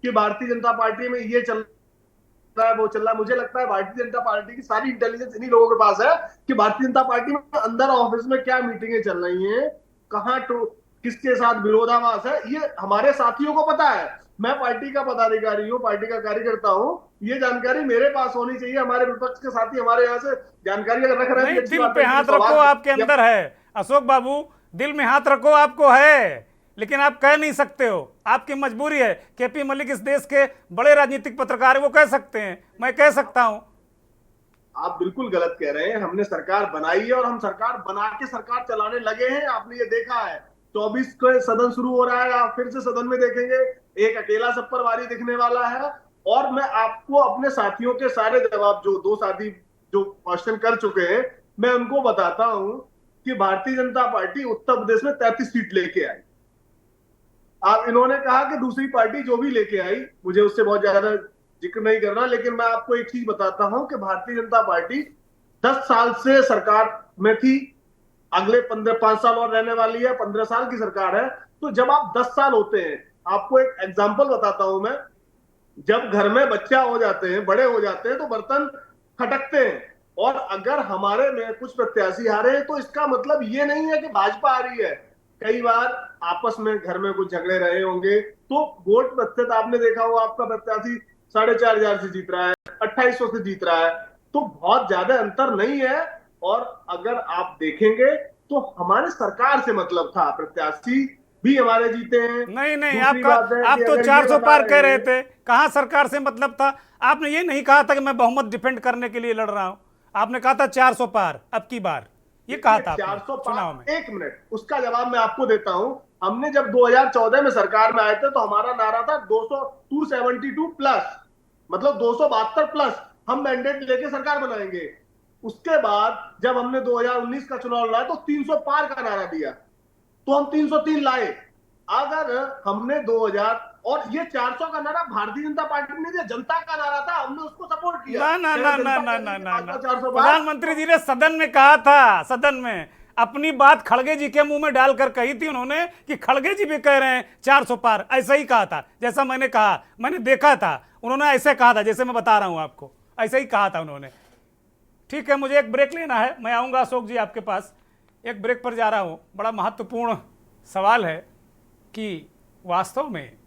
कि भारतीय जनता पार्टी में ये चल रहा है वो चल रहा है, मुझे लगता है भारतीय जनता पार्टी की सारी इंटेलिजेंस इन्हीं लोगों के पास है कि भारतीय जनता पार्टी में अंदर ऑफिस में क्या मीटिंगें चल रही हैं, कहां किसके साथ विरोधाभास है, ये हमारे साथियों को पता है। मैं पार्टी का पदाधिकारी हूँ, पार्टी का कार्यकर्ता हूँ, ये जानकारी मेरे पास होनी चाहिए। हमारे विपक्ष के साथी हमारे यहाँ से जानकारी अगर रख रहे हैं, दिल पे हाथ रखो, आपके अंदर है अशोक बाबू, दिल में हाथ रखो, आपको है, लेकिन आप कह नहीं सकते हो, आपकी मजबूरी है। केपी मलिक इस देश के बड़े राजनीतिक पत्रकार है, वो कह सकते हैं, मैं कह सकता हूं। आप बिल्कुल गलत कह रहे हैं। हमने सरकार बनाई है और हम सरकार बना के सरकार चलाने लगे हैं, आपने ये देखा है। 24 को सदन शुरू हो रहा है, आप फिर से सदन में देखेंगे एक अकेला सब पर भारी दिखने वाला है। और मैं आपको अपने साथियों के सारे जवाब, जो दो साथी जो क्वेश्चन कर चुके हैं, मैं उनको बताता हूं कि भारतीय जनता पार्टी उत्तर प्रदेश में 33 सीट लेके आई। आप, इन्होंने कहा कि दूसरी पार्टी जो भी लेके आई, मुझे उससे बहुत ज्यादा जिक्र नहीं करना, लेकिन मैं आपको एक चीज बताता हूं कि भारतीय जनता पार्टी 10 साल से सरकार में थी, अगले 5 साल और रहने वाली है, 15 साल की सरकार है। तो जब आप 10 साल होते हैं, आपको एक एग्जांपल बताता हूं मैं, जब घर में बच्चा हो जाते हैं, बड़े हो जाते हैं, तो बर्तन खटकते हैं, और अगर हमारे में कुछ प्रत्याशी हारे हैं तो इसका मतलब ये नहीं है कि भाजपा आ रही है। कई बार आपस में घर में कुछ झगड़े रहे होंगे, तो वोट प्रतिशत आपने देखा हो, आपका प्रत्याशी 4,500 से जीत रहा है, 2800 से जीत रहा है, तो बहुत ज्यादा अंतर नहीं है। और अगर आप देखेंगे तो हमारे सरकार से मतलब था, प्रत्याशी भी हमारे जीते हैं। नहीं, आप तो 400 पार कह रहे थे, कहां सरकार से मतलब था? आपने ये नहीं कहा था कि मैं बहुमत डिफेंड करने के लिए लड़ रहा हूं, आपने कहा था 400 पार अब की बार, ये कहा था 400 चुनाव में। एक मिनट, उसका जवाब मैं आपको देता हूं। हमने जब 2014 में सरकार में आए थे तो हमारा नारा था 272 प्लस, मतलब 272 प्लस हम मैंडेट लेके सरकार बनाएंगे। उसके बाद जब हमने 2019 का चुनाव लाया तो 300 पार का नारा दिया, तो हम 303 लाए। अगर हमने 2000 और ये 400 का नारा भारतीय जनता पार्टी ने दिया, जनता का नारा था, हमने उसको सपोर्ट किया। ना ना ना ना ना ना ना ना 400 पार। प्रधानमंत्री जी ने सदन में कहा था, सदन में अपनी बात खड़गे जी के मुंह में डालकर कही थी उन्होंने कि खड़गे जी भी कह रहे हैं 400 पार, ऐसा ही कहा था जैसा मैंने कहा, मैंने देखा था उन्होंने ऐसे कहा था जैसे मैं बता रहा हूं आपको, ऐसा ही कहा था उन्होंने। ठीक है, मुझे एक ब्रेक लेना है, मैं आऊंगा अशोक जी आपके पास, एक ब्रेक पर जा रहा हूं। बड़ा महत्वपूर्ण सवाल है कि वास्तव में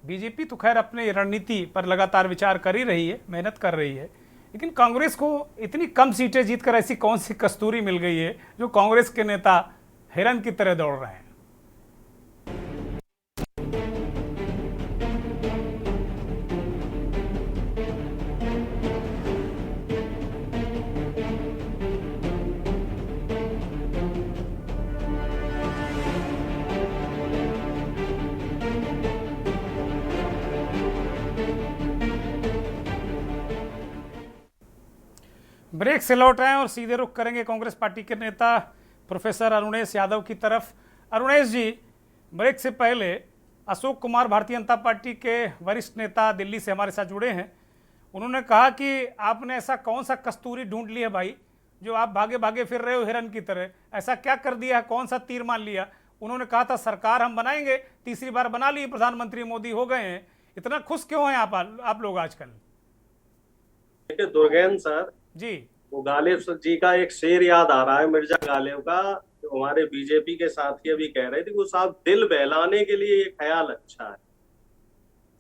बीजेपी तो खैर अपनी रणनीति पर लगातार विचार कर ही रही है, मेहनत कर रही है, लेकिन कांग्रेस को इतनी कम सीटें जीतकर ऐसी कौन सी कस्तूरी मिल गई है जो कांग्रेस के नेता हिरन की तरह दौड़ रहे हैं। ब्रेक से लौट आए और सीधे रुख करेंगे कांग्रेस पार्टी के नेता प्रोफेसर अरुणेश यादव की तरफ। अरुणेश जी, ब्रेक से पहले अशोक कुमार भारतीय जनता पार्टी के वरिष्ठ नेता दिल्ली से हमारे साथ जुड़े हैं। उन्होंने कहा कि आपने ऐसा कौन सा कस्तूरी ढूंढ लिया भाई जो आप भागे भागे फिर रहे हो हिरन की तरह, ऐसा क्या कर दिया है, कौन सा तीर मान लिया। उन्होंने कहा था सरकार हम बनाएंगे, तीसरी बार बना ली, प्रधानमंत्री मोदी हो गए हैं, इतना खुश क्यों हैं आप लोग आजकल। देखिए दुर्गेन सर जी, वो गालिब जी का एक शेर याद आ रहा है, मिर्जा गालिब का, जो हमारे बीजेपी के साथी अभी कह रहे थे वो साहब दिल बहलाने के लिए ये ख्याल अच्छा है।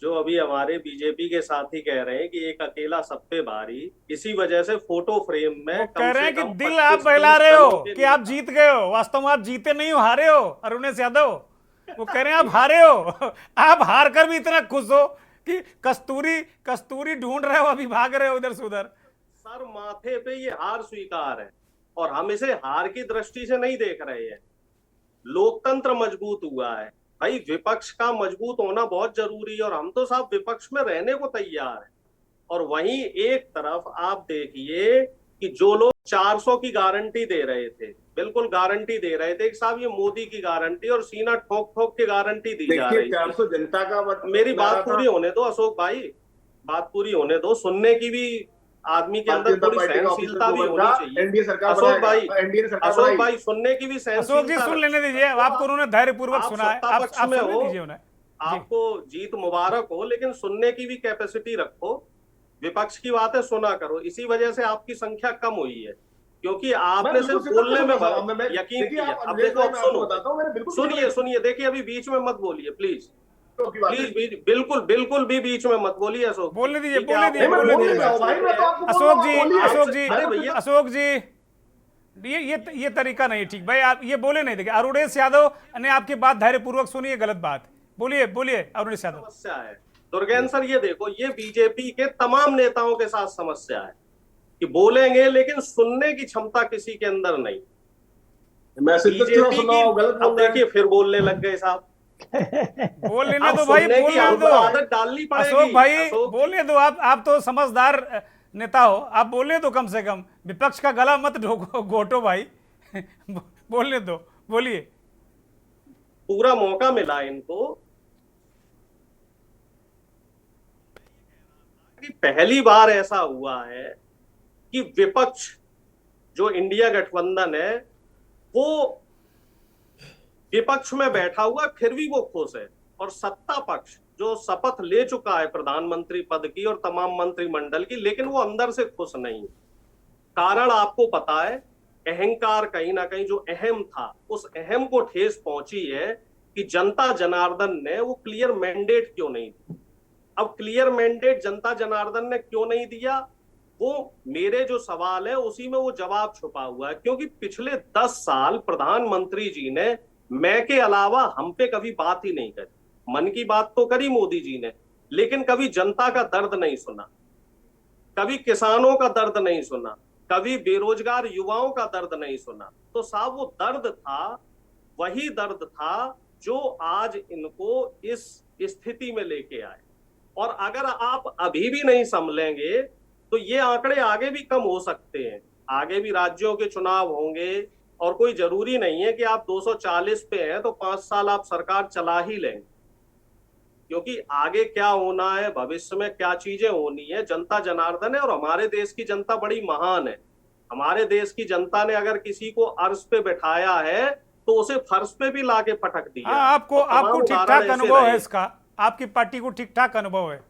जो अभी हमारे बीजेपी के साथी कह रहे हैं कि एक अकेला सब पे भारी, इसी वजह से फोटो फ्रेम में कह रहे हैं कि दिल आप बहला रहे हो कि आप जीत गए हो, वास्तव में आप जीते नहीं हो, हारे हो। अरुणेश यादव वो कह रहे हैं आप हारे हो आप हार कर भी इतना खुश हो कि कस्तूरी ढूंढ रहे हो, अभी भाग रहे हो इधर से उधर। सर माथे पे ये हार स्वीकार है और हम इसे हार की दृष्टि से नहीं देख रहे हैं। लोकतंत्र मजबूत हुआ है भाई, विपक्ष का मजबूत होना बहुत जरूरी है और हम तो साहब विपक्ष में रहने को तैयार हैं। और वहीं एक तरफ आप देखिए कि जो लोग 400 की गारंटी दे रहे थे, बिल्कुल गारंटी दे रहे थे कि साहब ये मोदी की गारंटी और सीना ठोक ठोक की गारंटी दी जा रही है। 400 जनता का मेरी बात पूरी होने दो अशोक भाई, बात पूरी होने दो, सुनने की भी आदमी के अंदर थोड़ी सहनशीलता भी होनी चाहिए। एनडीए सरकार अशोक भाई, एनडीए सरकार अशोक भाई सुनने की भी अशोक जी सहनशीलता। सुन लेने दीजिए, आपको उन्होंने धैर्यपूर्वक सुना है, आप में सुनने हो, दीजिए उन्हें। आपको जीत मुबारक हो, लेकिन सुनने की भी कैपेसिटी रखो, विपक्ष की बातें सुना करो। इसी वजह से आपकी संख्या कम हुई है, क्योंकि आपने सिर्फ बोलने में यकीन किया। अब देखो, अब सुनो, सुनिए, देखिए अभी बीच में मत बोलिए प्लीज, बिल्कुल बिल्कुल भी बीच में मत बोलिए अशोक। बोलने दीजिए अशोक जी, ये तरीका नहीं ठीक भाई, आप ये बोले नहीं। देखिए अरुणेश यादव ने आपकी बात धैर्यपूर्वक सुनी है, गलत बात। बोलिए अरुणेश यादव। समस्या है दुर्गेन सर, ये देखो, ये बीजेपी के तमाम नेताओं के साथ समस्या है कि बोलेंगे लेकिन सुनने की क्षमता किसी के अंदर नहीं। बीजेपी की अब देखिए फिर बोलने लग गए साहब। बोलने दो भाई, बोलने दो, आदत डालनी पड़ेगी अशोक भाई, बोलने दो। आप तो समझदार नेता हो, आप बोलने दो, कम से कम विपक्ष का गला मत घोटो भाई बोलने दो, बोलिए। पूरा मौका मिला इनको कि पहली बार ऐसा हुआ है कि विपक्ष जो इंडिया गठबंधन है वो विपक्ष में बैठा हुआ फिर भी वो खुश है, और सत्ता पक्ष जो शपथ ले चुका है प्रधानमंत्री पद की और तमाम मंत्रिमंडल की, लेकिन वो अंदर से खुश नहीं। कारण आपको पता है, अहंकार कहीं ना कहीं जो अहम था, उस अहम को ठेस पहुंची है कि जनता जनार्दन ने वो क्लियर मैंडेट क्यों नहीं दी। अब क्लियर मैंडेट जनता जनार्दन ने क्यों नहीं दिया, वो मेरे जो सवाल है उसी में वो जवाब छुपा हुआ है। क्योंकि पिछले 10 साल प्रधानमंत्री जी ने मैं के अलावा हम पे कभी बात ही नहीं करी। मन की बात तो करी मोदी जी ने, लेकिन कभी जनता का दर्द नहीं सुना, कभी किसानों का दर्द नहीं सुना, कभी बेरोजगार युवाओं का दर्द नहीं सुना। तो साहब वो दर्द था, वही दर्द था जो आज इनको इस स्थिति में लेके आए। और अगर आप अभी भी नहीं संभलेंगे तो ये आंकड़े आगे भी कम हो सकते हैं। आगे भी राज्यों के चुनाव होंगे और कोई जरूरी नहीं है कि आप 240 पे हैं तो 5 साल आप सरकार चला ही लेंगे, क्योंकि आगे क्या होना है, भविष्य में क्या चीजें होनी है, जनता जनार्दन है। और हमारे देश की जनता बड़ी महान है। हमारे देश की जनता ने अगर किसी को अर्श पे बैठाया है तो उसे फर्श पे भी लाके पटक दिया। हाँ, आपको और तमाम आपको ठीक उदाहरण ठाक ऐसे अनुभव है रहे। इसका, आपकी पार्टी को ठीक ठाक अनुभव है।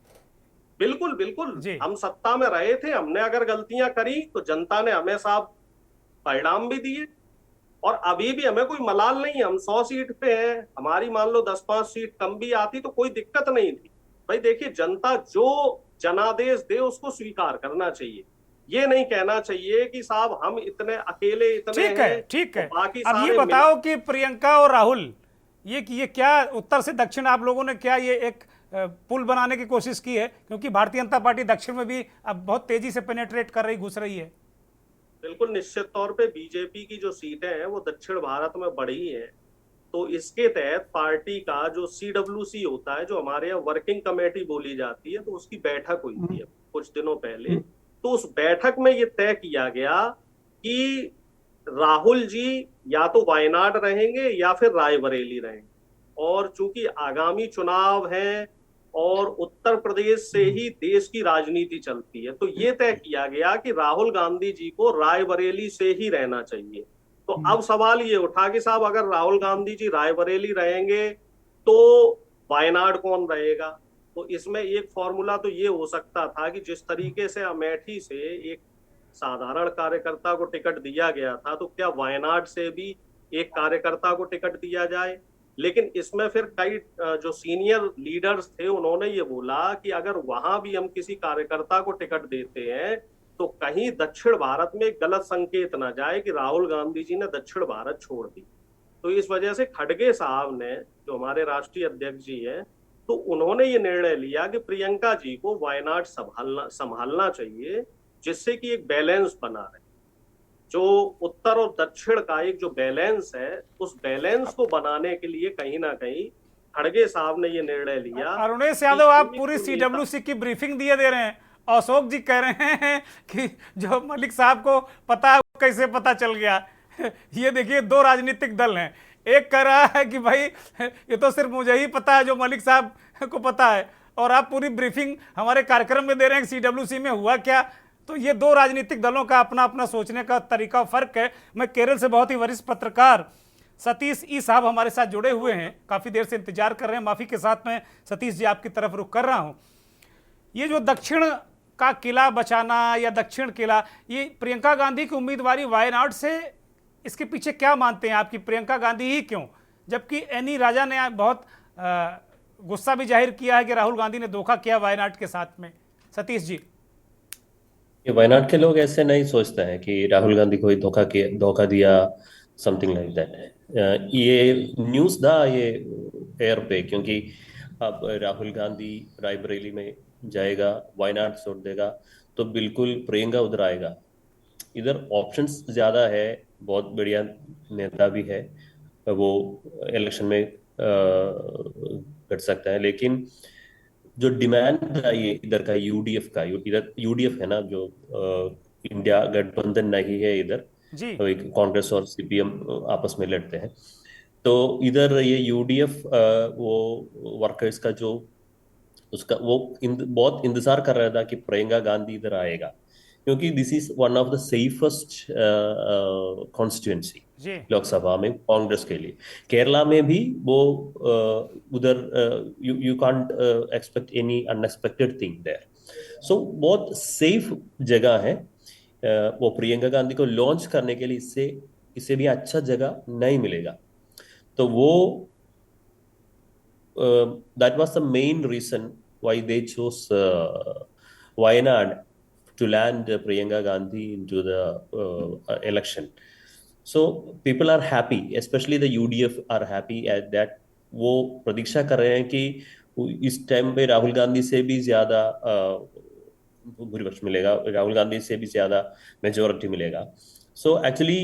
बिल्कुल बिल्कुल, जी। हम सत्ता में रहे थे, हमने अगर गलतियां करी तो जनता ने हमें साहब परिणाम भी दिए। और अभी भी हमें कोई मलाल नहीं है, हम 100 सीट पे हैं, हमारी मान लो 10-5 सीट कम भी आती तो कोई दिक्कत नहीं थी। भाई देखिए, जनता जो जनादेश दे उसको स्वीकार करना चाहिए। ये नहीं कहना चाहिए कि साहब हम इतने अकेले इतने ठीक है, हैं, ठीक है। तो बाकी अब ये सारे बताओ कि प्रियंका और राहुल, ये क्या उत्तर से दक्षिण आप लोगों ने क्या ये एक पुल बनाने की कोशिश की है? क्योंकि भारतीय जनता पार्टी दक्षिण में भी अब बहुत तेजी से पेनेट्रेट कर रही, घुस रही है। बिल्कुल निश्चित तौर पे बीजेपी की जो सीटें हैं वो दक्षिण भारत में बढ़ी हैं। तो इसके तहत पार्टी का जो CWC होता है, जो हमारे यहाँ वर्किंग कमेटी बोली जाती है, तो उसकी बैठक हुई थी कुछ दिनों पहले। तो उस बैठक में ये तय किया गया कि राहुल जी या तो वायनाड रहेंगे या फिर रायबरेली रहेंगे। और चूंकि आगामी चुनाव है और उत्तर प्रदेश से ही देश की राजनीति चलती है, तो ये तय किया गया कि राहुल गांधी जी को रायबरेली से ही रहना चाहिए। तो अब सवाल ये उठा कि साहब अगर राहुल गांधी जी रायबरेली रहेंगे तो वायनाड कौन रहेगा? तो इसमें एक फॉर्मूला तो ये हो सकता था कि जिस तरीके से अमेठी से एक साधारण कार्यकर्ता को टिकट दिया गया था, तो क्या वायनाड से भी एक कार्यकर्ता को टिकट दिया जाए। लेकिन इसमें फिर कई जो सीनियर लीडर्स थे उन्होंने ये बोला कि अगर वहां भी हम किसी कार्यकर्ता को टिकट देते हैं तो कहीं दक्षिण भारत में गलत संकेत ना जाए कि राहुल गांधी जी ने दक्षिण भारत छोड़ दी। तो इस वजह से खड़गे साहब ने, जो हमारे राष्ट्रीय अध्यक्ष जी हैं, तो उन्होंने ये निर्णय लिया कि प्रियंका जी को वायनाड संभालना चाहिए, जिससे कि एक बैलेंस बना रहे। जो उत्तर और दक्षिण का एक जो बैलेंस है, उस बैलेंस को बनाने के लिए कहीं ना कहीं खड़गे साहब ने ये निर्णय लिया। अरुणेश यादव, आप पूरी CWC की ब्रीफिंग दिए दे रहे हैं। अशोक जी कह रहे हैं कि जो मलिक साहब को पता है वो कैसे पता चल गया। ये देखिए, दो राजनीतिक दल हैं। एक कह रहा है कि भाई ये तो सिर्फ मुझे ही पता है, जो मलिक साहब को पता है, और आप पूरी ब्रीफिंग हमारे कार्यक्रम में दे रहे हैं कि CWC में हुआ क्या। तो ये दो राजनीतिक दलों का अपना अपना सोचने का तरीका फर्क है। मैं केरल से बहुत ही वरिष्ठ पत्रकार सतीश ई साहब हमारे साथ जुड़े हुए हैं, काफ़ी देर से इंतजार कर रहे हैं। माफ़ी के साथ मैं सतीश जी आपकी तरफ रुख कर रहा हूँ। ये जो दक्षिण का किला बचाना या दक्षिण किला, ये प्रियंका गांधी की उम्मीदवारी वायनाड से, इसके पीछे क्या मानते हैं आपकी प्रियंका गांधी ही क्यों? जबकि एनी राजा ने बहुत गुस्सा भी जाहिर किया है कि राहुल गांधी ने धोखा किया वायनाड के साथ में। सतीश जी, ये वायनाड के लोग ऐसे नहीं सोचते हैं कि राहुल गांधी को ही धोखा दिया, समथिंग लाइक दैट। ये न्यूज़ था ये एयर पे, क्योंकि अब राहुल गांधी रायबरेली में जाएगा, वायनाड छोड़ देगा, तो बिल्कुल प्रियंका उधर आएगा। इधर ऑप्शंस ज़्यादा है, बहुत बढ़िया नेता भी है, वो इलेक्शन में कर सकता है। लेकिन जो डिमांड था ये इधर का UDF का, इधर UDF है ना, जो इंडिया गठबंधन नहीं है इधर, जी तो एक कांग्रेस और CPM आपस में लड़ते हैं। तो इधर ये UDF वो वर्कर्स का जो उसका वो बहुत इंतजार कर रहा था कि प्रियंका गांधी इधर आएगा, क्योंकि this is one of the safest constituency जी लोकसभा में कांग्रेस के लिए। केरला में भी वो उधर you can't expect any unexpected thing there. So बहुत सेफ जगह है। वो प्रियंका गांधी को लॉन्च करने के लिए इससे भी अच्छा जगह नहीं मिलेगा। तो वो that was the main reason why they chose Wayanad to land Priyanka Gandhi into the election. So people are happy, especially the UDF are happy at that. वो प्रतीक्षा कर रहे हैं कि इस टाइम पे राहुल गांधी से भी ज्यादा भूरिपक्ष मिलेगा, राहुल गांधी से भी ज्यादा मेजोरिटी मिलेगा। सो एक्चुअली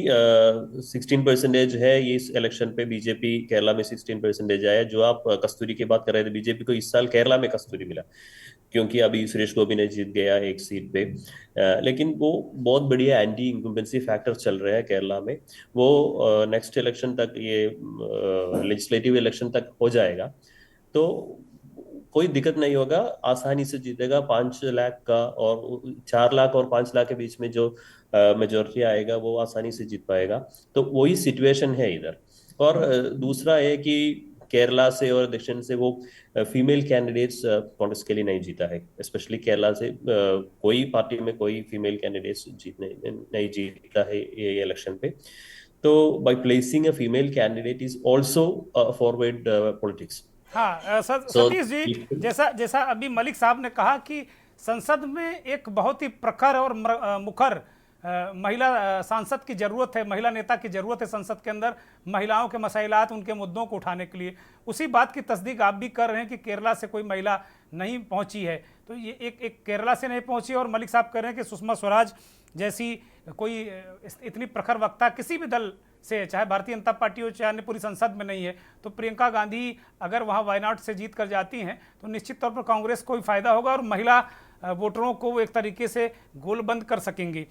16% है ये इस इलेक्शन पे बीजेपी केरला में 16% आया। जो आप कस्तूरी की बात कर रहे थे, बीजेपी को इस साल केरला में कस्तूरी मिला क्योंकि अभी सुरेश गोपी ने जीत गया एक सीट पे। लेकिन वो बहुत बढ़िया एंटी इंकम्बेंसी फैक्टर चल रहा है केरला में। वो नेक्स्ट इलेक्शन तक, ये लेजिस्लेटिव इलेक्शन तक हो जाएगा तो कोई दिक्कत नहीं होगा, आसानी से जीतेगा। 5 लाख का और 4 लाख और 5 लाख के बीच में जो मेजोरिटी आएगा वो आसानी से जीत पाएगा। तो वही सिचुएशन है इधर। और दूसरा है कि केरला से और दक्षिण से वो फीमेल कैंडिडेट्स कांग्रेस के लिए नहीं जीता है। स्पेशली केरला से कोई पार्टी में कोई फीमेल कैंडिडेट्स नहीं जीता है ये इलेक्शन पे। तो by placing a female candidate is also forward politics. हाँ So, सतीश जी, जैसा जैसा अभी मलिक साहब ने कहा कि संसद में एक बहुत ही प्रखर और मुखर महिला सांसद की जरूरत है, महिला नेता की जरूरत है संसद के अंदर, महिलाओं के मसइलात, उनके मुद्दों को उठाने के लिए। उसी बात की तस्दीक आप भी कर रहे हैं कि केरला से कोई महिला नहीं पहुंची है। तो ये एक केरला से नहीं पहुंची, और मलिक साहब कह रहे हैं कि सुषमा स्वराज जैसी कोई इतनी प्रखर वक्ता किसी भी दल से, चाहे भारतीय जनता पार्टी हो चाहे अन्य, पूरी संसद में नहीं है। तो प्रियंका गांधी अगर वहां वायनाड से जीत कर जाती हैं तो निश्चित तौर पर कांग्रेस को भी फायदा होगा और महिला वोटरों को वो एक तरीके से गोलबंद कर सकेंगी।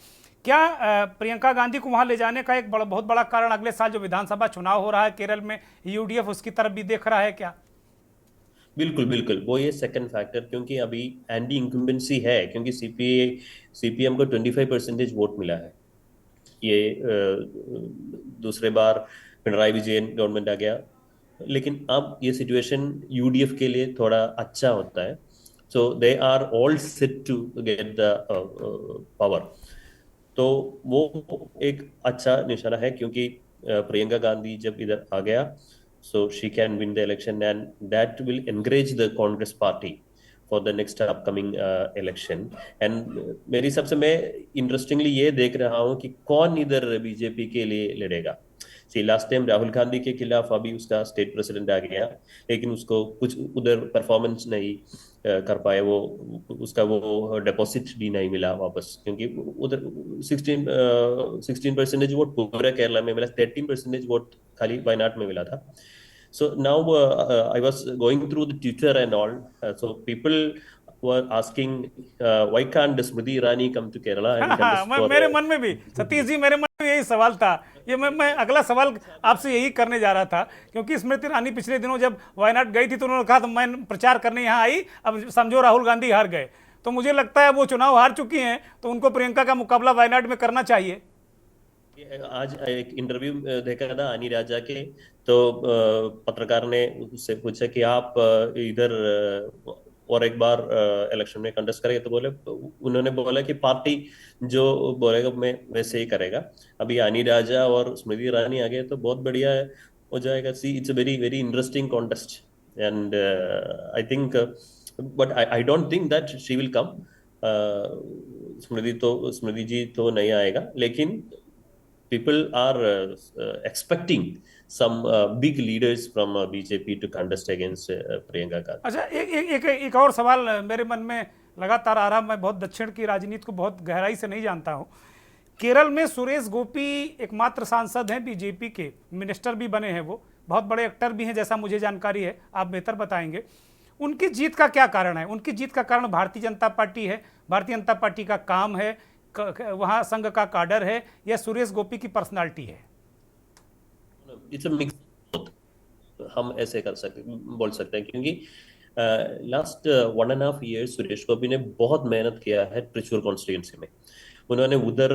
क्या प्रियंका गांधी को वहां ले जाने का एक बहुत बड़ा कारण अगले साल जो विधानसभा चुनाव हो रहा है केरल में, यूडीएफ उसकी तरफ भी देख रहा है क्या? बिल्कुल बिल्कुल, वो ये सेकंड फैक्टर, क्योंकि अभी एंटी इंकम्बेंसी है, क्योंकि सीपीएम को 25% वोट मिला है। ये दूसरे बार पिनराई विजयन गवर्नमेंट आ गया, लेकिन अब ये सिचुएशन यूडीएफ के लिए थोड़ा अच्छा होता है। So they are all set to get the power. तो वो एक अच्छा निशाना है, क्योंकि प्रियंका गांधी जब इधर आ गया, so she can win the election, and that will encourage the Congress party for the next upcoming election. And मेरी सबसे मैं इंटरेस्टिंगली ये देख रहा हूँ कि कौन इधर बीजेपी के लिए लड़ेगा। लास्ट टाइम राहुल गांधी के खिलाफ अभी उसका स्टेट प्रेसिडेंट आ गया, लेकिन उसको कुछ उधर परफॉर्मेंस नहीं कर पाए, वो उसका वो डिपॉजिट भी नहीं मिला वापस, क्योंकि उधर 16% वोट पूरा केरला में मिला, 13% वोट खाली वायनाड में मिला था। So now I was going through the Twitter and all. So people were asking, why can't Smriti Irani come to Kerala and contest for? मेरे मन में भी सतीश जी, मेरे मन में यही सवाल था। ये मैं अगला सवाल आपसे यही करने जा रहा था, क्योंकि स्मृति ईरानी पिछले दिनों जब वायनाड गई थी तो उन्होंने कहा तो मैं प्रचार करने यहाँ आई, अब समझो राहुल गांधी हार गए। तो मुझे लगता है वो चुनाव हार चुकी हैं, तो उनको प्रियंका का मुकाबला वायनाड में करना चाहिए। आज एक इंटरव्यू देखा था अनी राजा के, तो पत्रकार ने उससे पूछा कि आप इधर और एक बार इलेक्शन में कंटेस्ट करेंगे, तो उन्होंने बोला कि पार्टी जो बोलेगा मैं वैसे ही करेगा। अभी अनी राजा और स्मृति ईरानी आ गए तो बहुत बढ़िया हो जाएगा। See it's a very very interesting contest, and I think, but I don't think that she will come. Smriti ji तो नहीं आएगा, लेकिन people are expecting some big leaders from BJP to contest against Priyanka Gandhi. अच्छा, एक और सवाल मेरे मन में लगातार आ रहा। मैं बहुत दक्षिण की राजनीति को बहुत गहराई से नहीं जानता हूँ। केरल में सुरेश गोपी एकमात्र सांसद हैं बीजेपी के, मिनिस्टर भी बने हैं, वो बहुत बड़े एक्टर भी हैं जैसा मुझे जानकारी है, आप बेहतर बताएंगे। उनकी जीत का क्या कारण है? उनकी जीत का कारण भारतीय जनता पार्टी है, भारतीय जनता पार्टी का काम है, वहां संघ का काडर है, या सुरेश गोपी की पर्सनालिटी है? इट्स अ मिक्स, हम ऐसे बोल सकते हैं, क्योंकि लास्ट 1.5 years सुरेश गोपी ने बहुत मेहनत किया है त्रिचूर कॉन्स्टिट्यूंसी में। उन्होंने उधर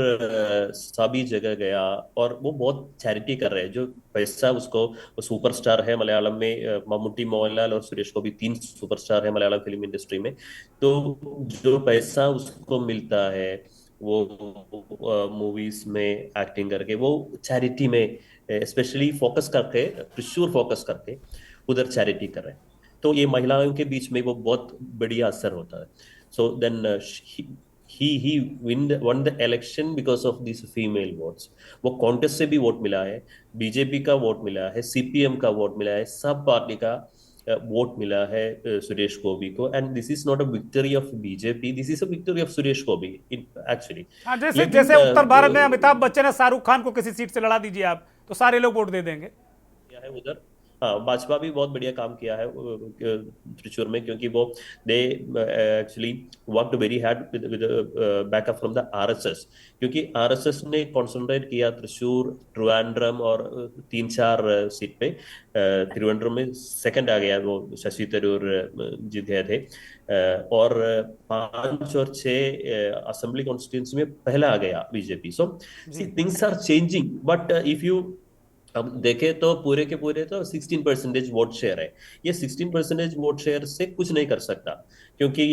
सभी जगह गया और वो बहुत चैरिटी कर रहे हैं। जो पैसा उसको, वो सुपरस्टार है मलयालम में, मम्मूटी, मोहनलाल और सुरेश गोपी 3 सुपरस्टार है मलयालम फिल्म इंडस्ट्री में। तो जो पैसा उसको मिलता है वो मूवीज में एक्टिंग करके, वो चैरिटी में स्पेशली फोकस करके, त्रिशूर फोकस करके उधर चैरिटी कर रहे हैं। तो ये महिलाओं के बीच में वो बहुत बढ़िया असर होता है। So then he won the election because of these female votes. वो कांग्रेस से भी वोट मिला है, बीजेपी का वोट मिला है, सीपीएम का वोट मिला है, सब पार्टी का वोट मिला है सुरेश गोपी को, and this is not a victory of BJP, this is a victory of Suresh Gopi actually. हाँ, जैसे जैसे उत्तर भारत में अमिताभ बच्चन है, शाहरुख खान को किसी सीट से लड़ा दीजिए आप तो सारे लोग वोट दे देंगे। किया है उधर। हाँ, भाजपा भी बहुत बढ़िया काम किया है त्रिचूर में, क्योंकि वो they actually worked very hard with backup from the RSS, क्योंकि आरएसएस ने कंसंट्रेट किया त्रिचूर, ट्रिवांड्रम और 3-4 सीट पे। त्रिवेंद्रम में सेकंड आ गया, वो शशि थरूर जीत गए थे, और 5 और 6 असेंबली कॉन्स्टिट्यूंसी में पहला आ गया BJP. So things are changing, but if you अब देखें तो पूरे के पूरे तो 16% वोट शेयर है। ये 16% वोट शेयर से कुछ नहीं कर सकता, क्योंकि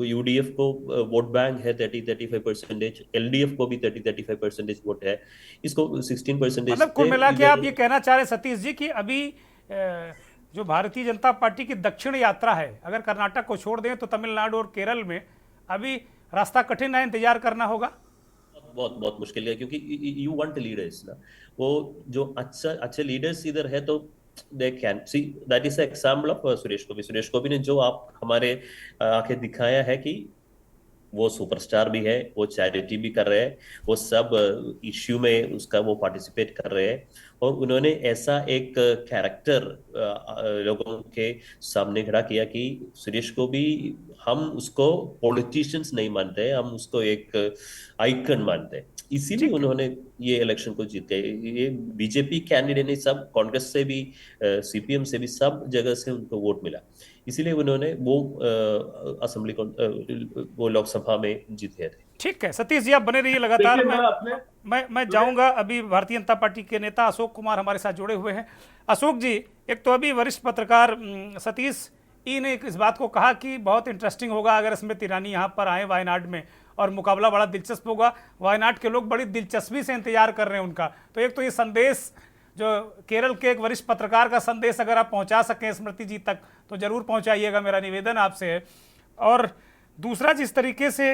यूडीएफ को वोट बैंक है 30-35%, एलडीएफ को भी 30-35% वोट है, इसको 16% मतलब कुल मिला के आप ये कहना चाह रहे हैं सतीश जी कि अभी जो भारतीय जनता पार्टी की दक्षिण यात्रा है, अगर कर्नाटक को छोड़ दें तो तमिलनाडु और केरल में अभी रास्ता कठिन है, इंतजार करना होगा। बहुत बहुत मुश्किल है, क्योंकि यू वांट लीडर्स ना, वो जो अच्छे लीडर्स इधर है तो they can see, that is example of Suresh Gopi ने जो आप हमारे आंखें दिखाया है कि वो सुपरस्टार भी है, वो चैरिटी भी कर रहे हैं, वो सब इश्यू में उसका वो पार्टिसिपेट कर रहे हैं, और उन्होंने ऐसा एक कैरेक्टर लोगों के सामने खड़ा किया कि सुरेश को भी हम उसको पॉलिटिशियंस नहीं मानते, हम उसको एक आइकन मानते हैं, इसीलिए उन्होंने ये इलेक्शन को जीत गए। ये बीजेपी कैंडिडेट ने सब, कांग्रेस से भी, सीपीएम से भी, सब जगह से उनको वोट मिला, इसीलिए उन्होंने वो असेंबली वो लोकसभा में जीत गए थे। ठीक है सतीश जी, आप बने रहिए लगातार। मैं जाऊंगा, अभी भारतीय जनता पार्टी के नेता अशोक कुमार हमारे साथ जुड़े हुए हैं। अशोक जी, एक तो अभी वरिष्ठ पत्रकार सतीश ई ने इस बात को कहा कि बहुत इंटरेस्टिंग होगा अगर स्मृति ईरानी यहाँ पर आए वायनाड में, और मुकाबला बड़ा दिलचस्प होगा। वायनाड के लोग बड़ी दिलचस्पी से इंतजार कर रहे हैं उनका। तो एक तो ये संदेश जो केरल के एक वरिष्ठ पत्रकार का संदेश अगर आप पहुंचा सकें स्मृति जी तक तो जरूर पहुंचाइएगा, मेरा निवेदन आपसे है। और दूसरा, जिस तरीके से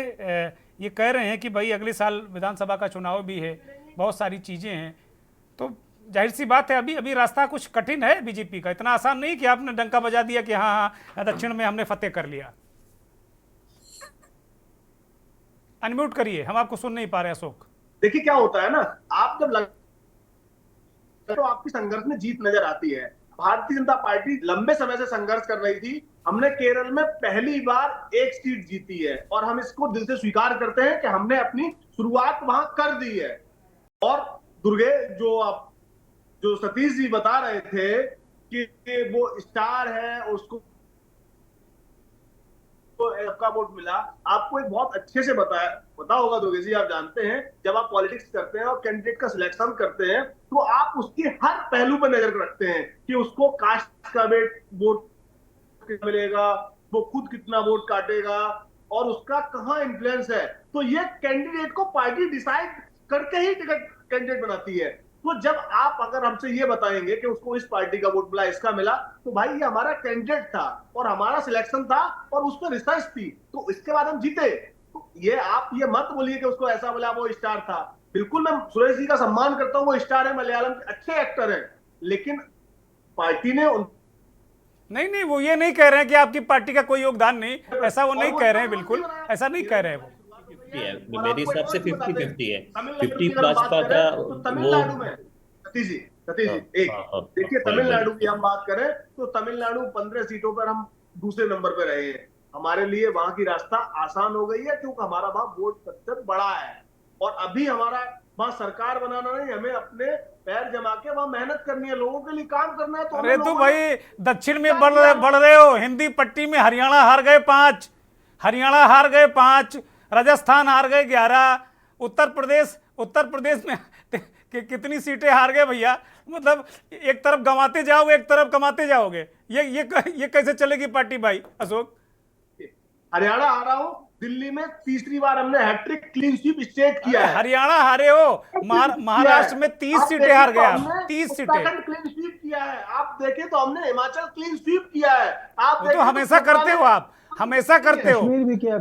ये कह रहे हैं कि भाई अगले साल विधानसभा का चुनाव भी है, बहुत सारी चीज़ें हैं, तो जाहिर सी बात है अभी रास्ता कुछ कठिन है बीजेपी का। इतना आसान नहीं कि आपने डंका बजा दिया कि हाँ हाँ दक्षिण में हमने फतेह कर लिया। अनम्यूट करिए, हम आपको सुन नहीं पा रहे अशोक। देखिए क्या होता है ना, आप जब तो आपकी संघर्ष में जीत नजर आती है। भारतीय जनता पार्टी लंबे समय से संघर्ष कर रही थी, हमने केरल में पहली बार एक सीट जीती है, और हम इसको दिल से स्वीकार करते हैं कि हमने अपनी शुरुआत वहां कर दी है। और दुर्गे, जो सतीश जी बता रहे थे कि वो स्टार है, उसको सबका वोट मिला, आपको एक बहुत अच्छे से पता होगा दुर्गे जी, आप जानते हैं जब आप पॉलिटिक्स करते हैं और कैंडिडेट का सिलेक्शन करते हैं तो आप उसके हर पहलू पर नजर रखते हैं कि उसको कास्ट का वोट मिलेगा, वो खुद कितना वोट काटेगा, और उसका कहां इन्फ्लुएंस है। तो ये कैंडिडेट को पार्टी डिसाइड करके ही टिकट कैंडिडेट बनाती है। तो जब आप अगर हमसे ये बताएंगे कि उसको इस पार्टी का वोट मिला, इसका मिला, तो भाई ये हमारा कैंडिडेट था और हमारा सिलेक्शन था और उस पर रिसर्च थी, तो इसके बाद हम जीते। तो ये आप ये मत बोलिए कि उसको ऐसा बोला वो स्टार था। बिल्कुल मैं सुरेश जी का सम्मान करता हूं, वो स्टार है, मलयालम के अच्छे एक्टर हैं, लेकिन पार्टी ने नहीं, वो ये नहीं कह रहे हैं कि आपकी पार्टी का कोई योगदान नहीं, ऐसा वो नहीं कह रहे हैं, बिल्कुल ऐसा नहीं कह रहे हैं वो। मेरे हिसाब से 50-50 है, 50 भाजपा का। तमिलनाडु में सतीश जी एक देखिए, तमिलनाडु की हम बात करें तो तमिलनाडु 15 सीटों पर हम दूसरे नंबर पर रहे हैं। हमारे लिए वहां की रास्ता आसान हो गई है, क्योंकि हमारा वहां वोट प्रतिशत बड़ा है, और अभी हमारा वहां सरकार बनाना नहीं, हमें अपने पैर जमा के वहां मेहनत करनी है, लोगों के लिए काम करना है। तो अरे तो भाई दक्षिण में बढ़ रहे हो, हिंदी पट्टी में हरियाणा हार गए 5, हरियाणा हार गए 5, राजस्थान हार गए 11, उत्तर प्रदेश में कितनी सीटें हार गए भैया। मतलब एक तरफ गंवाते जाओगे, एक तरफ कमाते जाओगे, ये कैसे चलेगी पार्टी भाई अशोक? हरियाणा हारा हूं, दिल्ली में तीसरी बार हमने हैट्रिक क्लीन स्वीप स्टेट किया है। हरियाणा हारे हो, महाराष्ट्र में 30 सीटें हार गए आप, 30 सीटें क्लीन स्वीप किया है। आप देखें तो हमने हिमाचल क्लीन स्वीप किया है। आप तो हमेशा करते हो, आप हमेशा करते हो,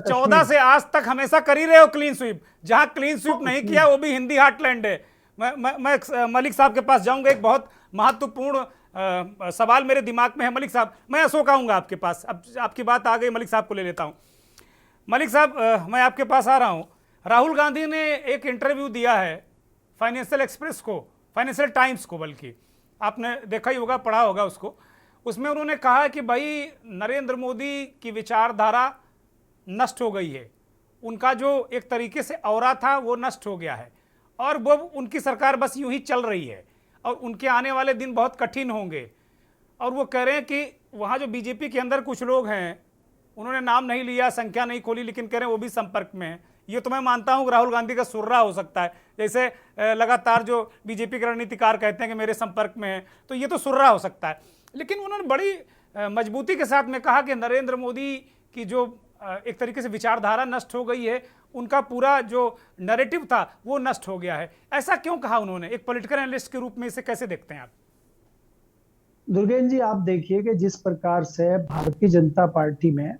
14 से आज तक हमेशा कर ही रहे हो क्लीन स्वीप। जहां क्लीन स्वीप नहीं किया वो भी हिंदी हार्टलैंड है। मैं मलिक साहब के पास जाऊंगा, एक बहुत महत्वपूर्ण सवाल मेरे दिमाग में है मलिक साहब। मैं अशोक आऊँगा आपके पास, अब आपकी बात आ गई, मलिक साहब को ले लेता हूँ। मलिक साहब मैं आपके पास आ रहा हूँ। राहुल गांधी ने एक इंटरव्यू दिया है फाइनेंशियल एक्सप्रेस को, फाइनेंशियल टाइम्स को, बल्कि आपने देखा ही होगा, पढ़ा होगा उसको। उसमें उन्होंने कहा कि भाई नरेंद्र मोदी की विचारधारा नष्ट हो गई है, उनका जो एक तरीके से औरा था वो नष्ट हो गया है, और वो उनकी सरकार बस यूं ही चल रही है और उनके आने वाले दिन बहुत कठिन होंगे। और वो कह रहे हैं कि वहाँ जो बीजेपी के अंदर कुछ लोग हैं, उन्होंने नाम नहीं लिया, संख्या नहीं खोली, लेकिन कह रहे हैं वो भी संपर्क में हैं। ये तो मैं मानता हूँ राहुल गांधी का सुर्रा हो सकता है, जैसे लगातार जो बीजेपी के रणनीतिकार कहते हैं कि मेरे संपर्क में है, तो ये तो सुर्रा हो सकता है। लेकिन उन्होंने बड़ी मजबूती के साथ में कहा कि नरेंद्र मोदी की जो एक तरीके से विचारधारा नष्ट हो गई है, उनका पूरा जो नैरेटिव था वो नष्ट हो गया है। ऐसा क्यों कहा उन्होंने? एक पॉलिटिकल एनालिस्ट के रूप में इसे कैसे देखते हैं आप? दुर्गेन जी, आप देखिए कि जिस प्रकार से भारतीय जनता पार्टी में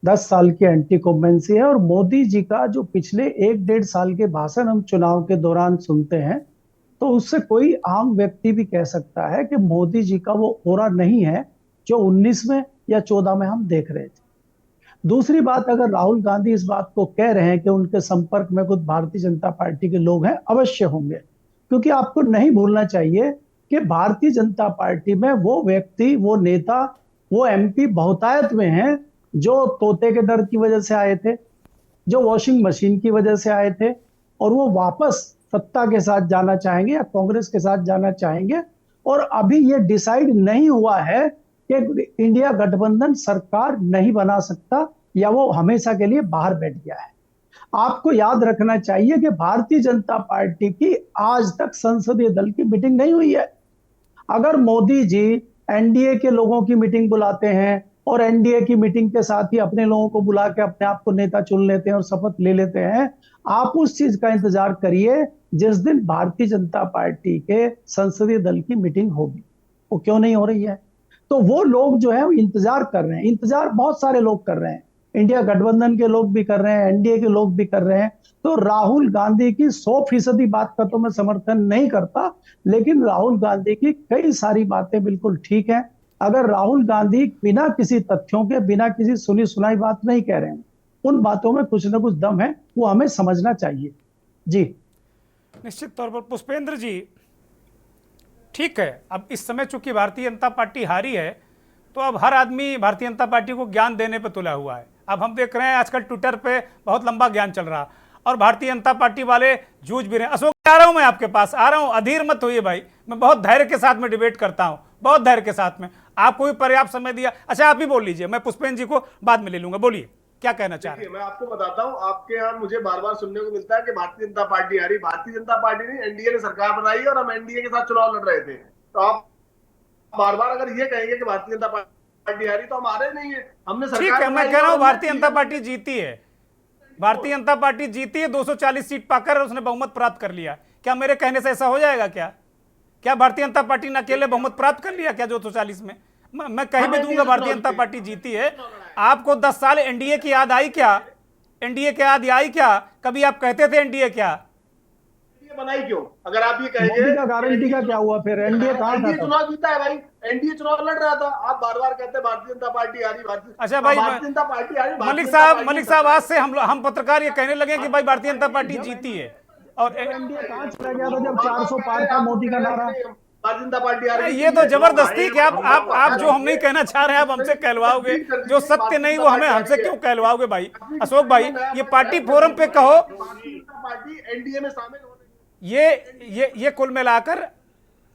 10 साल की एंटी इनकम्बेंसी है, और मोदी जी का जो पिछले 1-1.5 साल के भाषण हम चुनाव के दौरान सुनते हैं, तो उससे कोई आम व्यक्ति भी कह सकता है कि मोदी जी का वो ऑरा नहीं है जो 19 में या 14 में हम देख रहे थे। दूसरी बात, अगर राहुल गांधी इस बात को कह रहे हैं कि उनके संपर्क में कुछ भारतीय जनता पार्टी के लोग हैं, अवश्य होंगे, क्योंकि आपको नहीं भूलना चाहिए कि भारतीय जनता पार्टी में वो व्यक्ति, वो नेता, वो एमपी बहुतायत में हैं जो तोते के डर की वजह से आए थे, जो वॉशिंग मशीन की वजह से आए थे, और वो वापस सत्ता के साथ जाना चाहेंगे या कांग्रेस के साथ जाना चाहेंगे। और अभी ये डिसाइड नहीं हुआ है कि इंडिया गठबंधन सरकार नहीं बना सकता या वो हमेशा के लिए बाहर बैठ गया है। आपको याद रखना चाहिए कि भारतीय जनता पार्टी की आज तक संसदीय दल की मीटिंग नहीं हुई है। अगर मोदी जी एनडीए के लोगों की मीटिंग बुलाते हैं और एनडीए की मीटिंग के साथ ही अपने लोगों को बुला के अपने आप को नेता चुन लेते हैं और शपथ ले लेते हैं, आप उस चीज का इंतजार करिए जिस दिन भारतीय जनता पार्टी के संसदीय दल की मीटिंग होगी। वो क्यों नहीं हो रही है? तो वो लोग जो है वो इंतजार कर रहे हैं, इंतजार बहुत सारे लोग कर रहे हैं, इंडिया गठबंधन के लोग भी कर रहे हैं, एनडीए के लोग भी कर रहे हैं। तो राहुल गांधी की 100% बात का तो मैं समर्थन नहीं करता, लेकिन राहुल गांधी की कई सारी बातें बिल्कुल ठीक है। अगर राहुल गांधी बिना किसी तथ्यों के, बिना किसी सुनी सुनाई बात नहीं कह रहे हैं, उन बातों में कुछ ना कुछ दम है, वो हमें समझना चाहिए। जी निश्चित तौर पर पुष्पेंद्र जी, ठीक है, अब इस समय चूंकि भारतीय जनता पार्टी हारी है, तो अब हर आदमी भारतीय जनता पार्टी को ज्ञान देने पे तुला हुआ है। अब हम देख रहे हैं आजकल ट्विटर पे बहुत लंबा ज्ञान चल रहा, और भारतीय जनता पार्टी वाले जूझ भी रहे हैं। अशोक, आ रहा हूं मैं आपके पास, आ रहा हूं, अधीर मत होइए भाई, मैं बहुत धैर्य के साथ में डिबेट करता हूं, बहुत धैर्य के साथ में। आपको भी पर्याप्त समय दिया। अच्छा, आप ही बोल लीजिए, मैं पुष्पेंद्र जी को बाद में ले लूंगा। बोलिए, क्या कहना चाह रहे हैं? मैं आपको बताता हूं, आपके यहाँ मुझे बार बार सुनने को मिलता है कि भारतीय जनता पार्टी आ रही। भारतीय जनता पार्टी नहीं, एनडीए ने सरकार बनाई और हम एनडीए के साथ चुनाव लड़ रहे थे। तो आप बार बार अगर ये कहेंगे कि भारतीय जनता पार्टी आ रही, तो हम आ रहे नहीं है। हमने सरकार, ठीक है, मैं कह रहा हूं भारतीय जनता पार्टी जीती है, भारतीय जनता पार्टी जीती है, 240 सीट पाकर उसने बहुमत प्राप्त कर लिया। क्या मेरे कहने से ऐसा हो जाएगा? क्या भारतीय जनता पार्टी ने अकेले बहुमत प्राप्त कर लिया क्या 240 में? मैं कहीं भी दूंगा भारतीय जनता पार्टी जीती है। आपको 10 साल एनडीए की याद आई क्या? एनडीए की याद आई क्या? कभी आप कहते थे एनडीए क्या बनाई क्यों? अगर आप ये कहेंगे, मोदी का गारंटी का क्या हुआ फिर? एनडीए कहां था? चुनाव जीता है भाई, एनडीए चुनाव लड़ रहा था। आप बार बार कहते हैं भारतीय जनता पार्टी आ रही, अच्छा भाई, भारतीय जनता पार्टी आ रही। मलिक साहब आज से हम पत्रकार ये कहने लगे कि भाई भारतीय जनता पार्टी जीती है। और एनडीए कहां चला गया था जब 400 पार था मोदी का नारा? भारतीय जनता पार्टी आ रही। ये तो जबरदस्ती कि आप जो हम नहीं कहना चाह रहे हैं आप हमसे कहलवाओगे, जो सत्य नहीं वो हमसे क्यों कहलवाओगे भाई? अशोक भाई, ये पार्टी फोरम पे कहो, पार्टी एनडीए में शामिल हो, ये कुल मिलाकर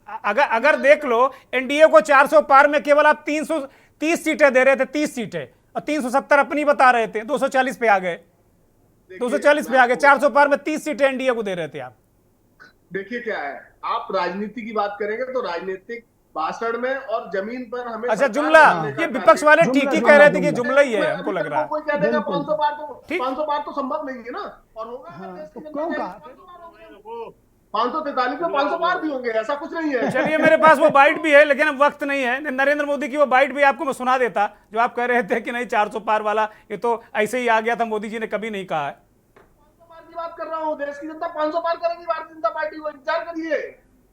अगर देख लो, एनडीए को 400 पार में केवल आप 330 सीटें दे रहे थे, 30 सीटें, और 370 अपनी बता रहे थे, 240 पे आ गए, 240 पे आ गए, 400 पार में 30 सीटें एनडीए को दे रहे थे आप। देखिए क्या है, आप राजनीति की बात करेंगे तो राजनीतिक भाषण में और जमीन पर हमें, अच्छा जुमला, ये विपक्ष वाले ठीक ही कह रहे थे कि जुमला ही है, हमको लग रहा है। कोई कह देगा 500 पार तो संभव नहीं है ना, और होगा 543 में 500 पार भी होंगे, ऐसा कुछ नहीं है। चलिए, मेरे पास वो बाइट भी है, लेकिन अब वक्त नहीं है। नरेंद्र मोदी की वो बाइट भी आपको मैं सुना देता, जो आप कह रहे थे कि नहीं 400 पार वाला ये तो ऐसे ही आ गया था, मोदी जी ने कभी नहीं कहा है। 500 पार की बात कर रहा हूँ, देश की जनता 500 पार करेगी भारतीय जनता पार्टी को, इंतजार करिए।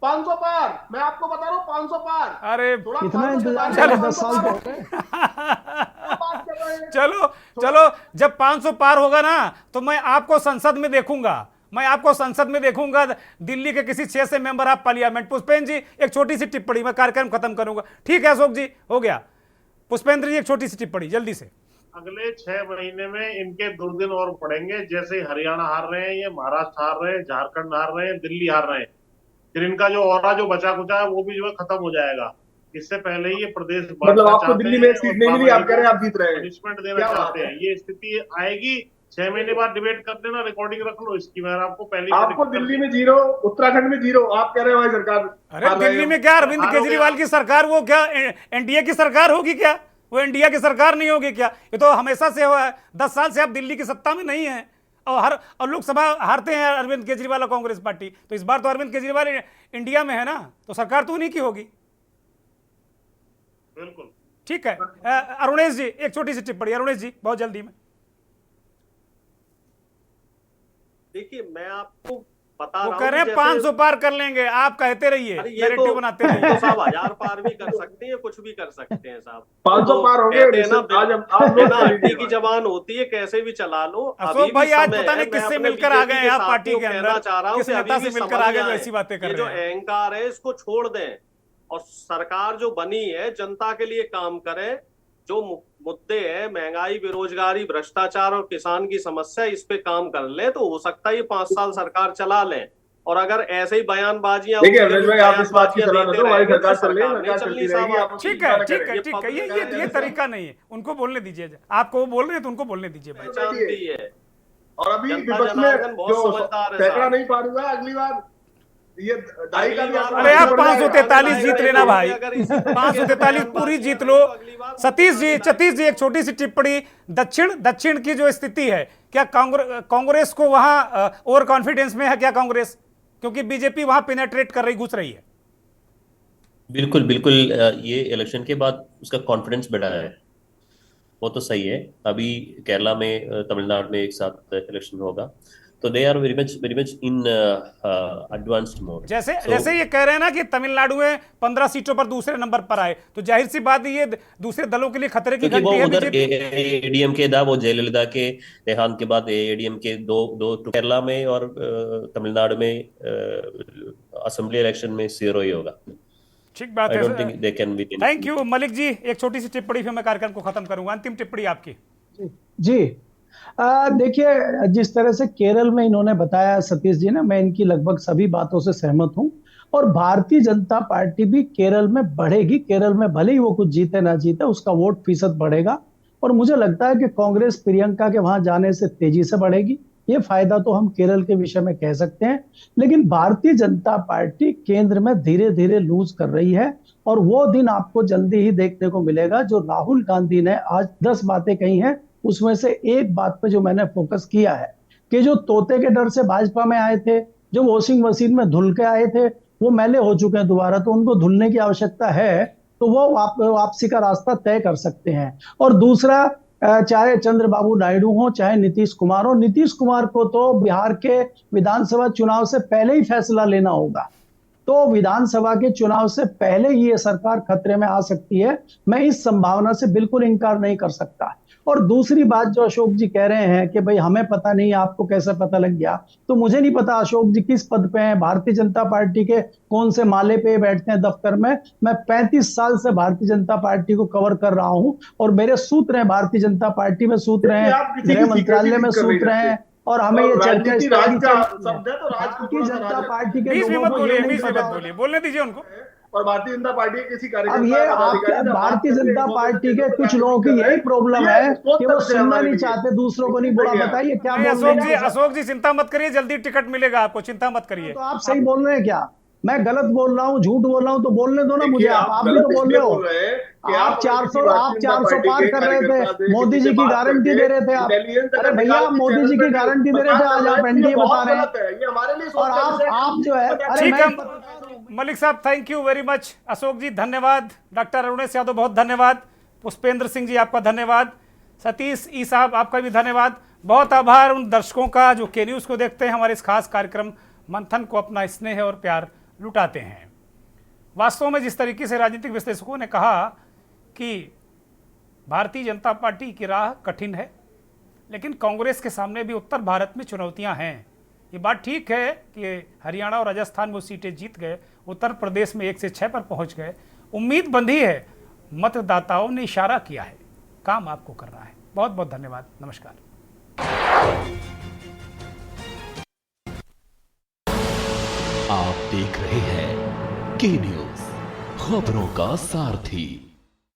500 पार, मैं आपको बता रहा हूँ 500 पार। अरे थोड़ा कितना 500 इंतजार चलो, करें, 500 10 साल पार तो हो हो गए। क्या बात कर रहे हैं? चलो चलो, जब 500 पार होगा ना तो मैं आपको संसद में देखूंगा, मैं आपको संसद में देखूंगा, दिल्ली के किसी 6 से मेंबर ऑफ पार्लियामेंट। पुष्पेंद्र जी एक छोटी सी टिप्पणी, मैं कार्यक्रम खत्म करूंगा। ठीक है अशोक जी, हो गया। पुष्पेंद्र जी एक छोटी सी टिप्पणी जल्दी से। अगले 6 महीने में इनके दुर्दिन और पड़ेंगे। जैसे हरियाणा हार रहे हैं, ये महाराष्ट्र हार रहे हैं, झारखंड हार रहे हैं, दिल्ली हार रहे हैं, फिर इनका जो और जो बचा कुचा है वो भी जो है खत्म हो जाएगा। इससे पहले ही ये प्रदेश मतलब बांटना आपको चाहते दिल्ली हैं में एक सीट और नहीं मिली, आप कह रहे हैं आप बाबा जीत रहे हैं। पनिशमेंट देना क्या बात चाहते है? हैं। ये स्थिति आएगी, 6 महीने बाद डिबेट कर देना, रिकॉर्डिंग रख लो इसकी, मैं आपको पहले ही आपको predict कर दिल्ली दी। में 0, उत्तराखंड में 0, आप कह रहे हैं भाई सरकार अरे हार रहे दिल्ली हो। में क्या अरविंद हारोगे केजरीवाल आप। की सरकार, वो क्या एनडीए की सरकार होगी क्या? वो इंडिया की सरकार नहीं होगी क्या? ये तो हमेशा से हुआ है, 10 साल से आप दिल्ली की सत्ता में नहीं है और लोकसभा हारते हैं अरविंद केजरीवाल और कांग्रेस पार्टी। तो इस बार तो अरविंद केजरीवाल इंडिया में है ना, तो सरकार तो उन्हीं की होगी। बिल्कुल ठीक है। अरुणेश जी एक छोटी सी टिप्पणी, अरुणेश जी बहुत जल्दी में। देखिए मैं आपको बता वो रहा कह हूँ रहे हैं जैसे- 500 पार कर लेंगे, आप कहते रहिए, अरे ये नैरेटिव बनाते तो रहिए। साहब 1000 पार भी कर सकते हैं, कुछ भी कर सकते हैं साहब। 500 पार हो गए। कहते हैं ना, आज आप बिना हड्डी की जबान होती है, कैसे भी चला लो। अशोक अभी भी भाई आज समय पता है। नहीं मैं किससे अपने मिलकर आ गए बीजेपी हैं आप के पार्टी साथियों के को अंदर, कहना चाह रहा हूं किस कि नेता अभी से भी मिलकर समझ आ गए जो जाएं। ऐसी बातें कर ये जो रहे हैं। अहंकार है इसको छोड़ दें और सरकार जो बनी है जनता के लिए काम करें। जो मुद्दे हैं, महंगाई, बेरोजगारी, भ्रष्टाचार और किसान की समस्या, इस पे काम कर ले तो हो सकता है ये 5 साल सरकार चला लें। और अगर ऐसे ही बयानबाजियां देखिए अरविंद भाई, आप इस बात की सलाह देते दो, हमारी रहेंगे सरकार तो चल रही है, सरकार नहीं सरकार चलनी चलती रहेगी। साहब। आप ठीक है, ठीक है, ये ठीक है, public ये तरीका नहीं है, उनको बोलने दीजिए। आपको वो बोल रहे हैं तो उनको बोलने दीजिए भाई। जानती है। और अभी जनता विपक्ष में जनार्दन बहुत जो समझदार है सैकड़ा साहब। नहीं पार हुआ, अगली बार ये ढाई का भी आंकड़ा अरे आप बढ़ जाएगा। 543 जीत लेना भाई, अगर इसी तरीके से 543 पूरी बयानबाजी जीत लो। तो अगली बार सतीश जी एक छोटी सी टिप्पणी, दक्षिण की जो स्थिति है, क्या कांग्रेस को वहां ओवर कॉन्फिडेंस में है क्या कांग्रेस? क्योंकि बीजेपी वहां पेनेट्रेट कर रही, घुस रही है। बिल्कुल बिल्कुल, ये इलेक्शन के बाद उसका कॉन्फिडेंस बढ़ा है, वो तो सही है। अभी केरला में, तमिलनाडु में एक साथ इलेक्शन होगा, तो they are very much in advanced mode. जैसे ये कह रहे हैं ना कि तमिलनाडु में 15 सीटों पर दूसरे नंबर पर आए, तो जाहिर सी बात है ये दूसरे दलों के लिए खतरे की क्योंकि वो घंटी है उधर बीजेपी। एडीएम के वो जयललिता के देहांत के बाद एडीएम के दो केरला में और तमिलनाडु में असेंबली इलेक्शन में 0 ही होगा। ठीक बात आई डोंट है। Think they can win. Thank you Malik ji, एक छोटी सी टिप्पणी फिर मैं कार्यक्रम को खत्म करूंगा। अंतिम टिप्पणी आपकी। जी देखिए, जिस तरह से केरल में इन्होंने बताया सतीश जी ने, मैं इनकी लगभग सभी बातों से सहमत हूं। और भारतीय जनता पार्टी भी केरल में बढ़ेगी। केरल में भले ही वो कुछ जीते ना जीते, उसका वोट फीसद बढ़ेगा। और मुझे लगता है कि कांग्रेस प्रियंका के वहां जाने से तेजी से बढ़ेगी। ये फायदा तो हम केरल के विषय में कह सकते हैं। लेकिन भारतीय जनता पार्टी केंद्र में धीरे धीरे लूज कर रही है। और वो दिन आपको जल्दी ही देखने को मिलेगा। जो राहुल गांधी ने आज 10 बातें कही हैं, उसमें से एक बात पे जो मैंने फोकस किया है कि जो तोते के डर से भाजपा में आए थे, जो वॉशिंग मशीन में धुल के आए थे, वो मैले हो चुके हैं दोबारा, तो उनको धुलने की आवश्यकता है। तो वो वापसी का रास्ता तय कर सकते हैं। और दूसरा, चाहे चंद्रबाबू नायडू हो, चाहे नीतीश कुमार हो, नीतीश कुमार को तो बिहार के विधानसभा चुनाव से पहले ही फैसला लेना होगा। तो विधानसभा के चुनाव से पहले ही ये सरकार खतरे में आ सकती है। मैं इस संभावना से बिल्कुल इनकार नहीं कर सकता। और दूसरी बात जो अशोक जी कह रहे हैं कि भाई हमें पता नहीं, आपको कैसे पता लग गया, तो मुझे नहीं पता अशोक जी किस पद पे हैं, भारतीय जनता पार्टी के कौन से माले पे बैठते हैं दफ्तर में। मैं 35 साल से भारतीय जनता पार्टी को कवर कर रहा हूं और मेरे सूत्र हैं भारतीय जनता पार्टी में, सूत्र हैं गृह मंत्रालय में, सूत्र हैं। और हमें ये चर्चा इस तरह की शब्द है तो राज को भारतीय थोड़ा सा जनता राज है। पार्टी के बीच में लोगों मत को बोलिए, ये नहीं बीच में पता मत बोलिए, बोलने दीजिए उनको। और भारतीय जनता पार्टी के किसी अब कार्यकर्ता ये पदाधिकारी ने भारतीय बात जनता करके पार्टी के लोगों कुछ को लोगों की यही प्रॉब्लम ये है बहुत कि वो तरह से सुनना हमारे नहीं लिए। चाहते, दूसरों को नहीं बुरा बताइए क्या नहीं, बोल रहे हैं। अशोक जी चिंता मत करिए, जल्दी टिकट मिलेगा आपको, चिंता मत करिए। तो आप सही बोल रहे हैं क्या? मैं गलत बोल रहा हूँ, झूठ बोल रहा हूँ तो बोलने दो ना मुझे। देखिए, आप भी गलत तो बोल इसलिए रहे हो। बोल रहे हैं कि आप अगर 400 किसी भारतीय जनता पार्टी पार के कर रहे कार्यकर्ता थे, से मोदी किसी जी से की बात गारंटी करके दे रहे थे आप। इंटेलिजेंस अरे अगर भैया, निकाल के मोदी चैनल जी पे की गारंटी दे रहे थे, प्रचार आज कर आप रहे हैं, एनडीए ये बता बहुत रहे हैं। गलत है। ये हमारे लिए और आप जो है, अरे ठीक है मैं मलिक साहब, thank you very much. Ashok ji धन्यवाद, डॉक्टर अरुणेश यादव बहुत धन्यवाद, पुष्पेंद्र सिंह जी आपका धन्यवाद, सतीश ई साहब आपका भी धन्यवाद। बहुत आभार उन दर्शकों का जो के न्यूज़ को देखते हैं, हमारे इस खास कार्यक्रम मंथन को अपना स्नेह और प्यार लुटाते हैं। वास्तव में जिस तरीके से राजनीतिक विश्लेषकों ने कहा कि भारतीय जनता पार्टी की राह कठिन है, लेकिन कांग्रेस के सामने भी उत्तर भारत में चुनौतियां हैं। ये बात ठीक है कि हरियाणा और राजस्थान में वो सीटें जीत गए, उत्तर प्रदेश में 1 से 6 पर पहुंच गए, उम्मीद बंधी है, मतदाताओं ने इशारा किया है, काम आपको करना है। बहुत बहुत धन्यवाद, नमस्कार। आप देख रहे हैं के न्यूज़, खबरों का सारथी।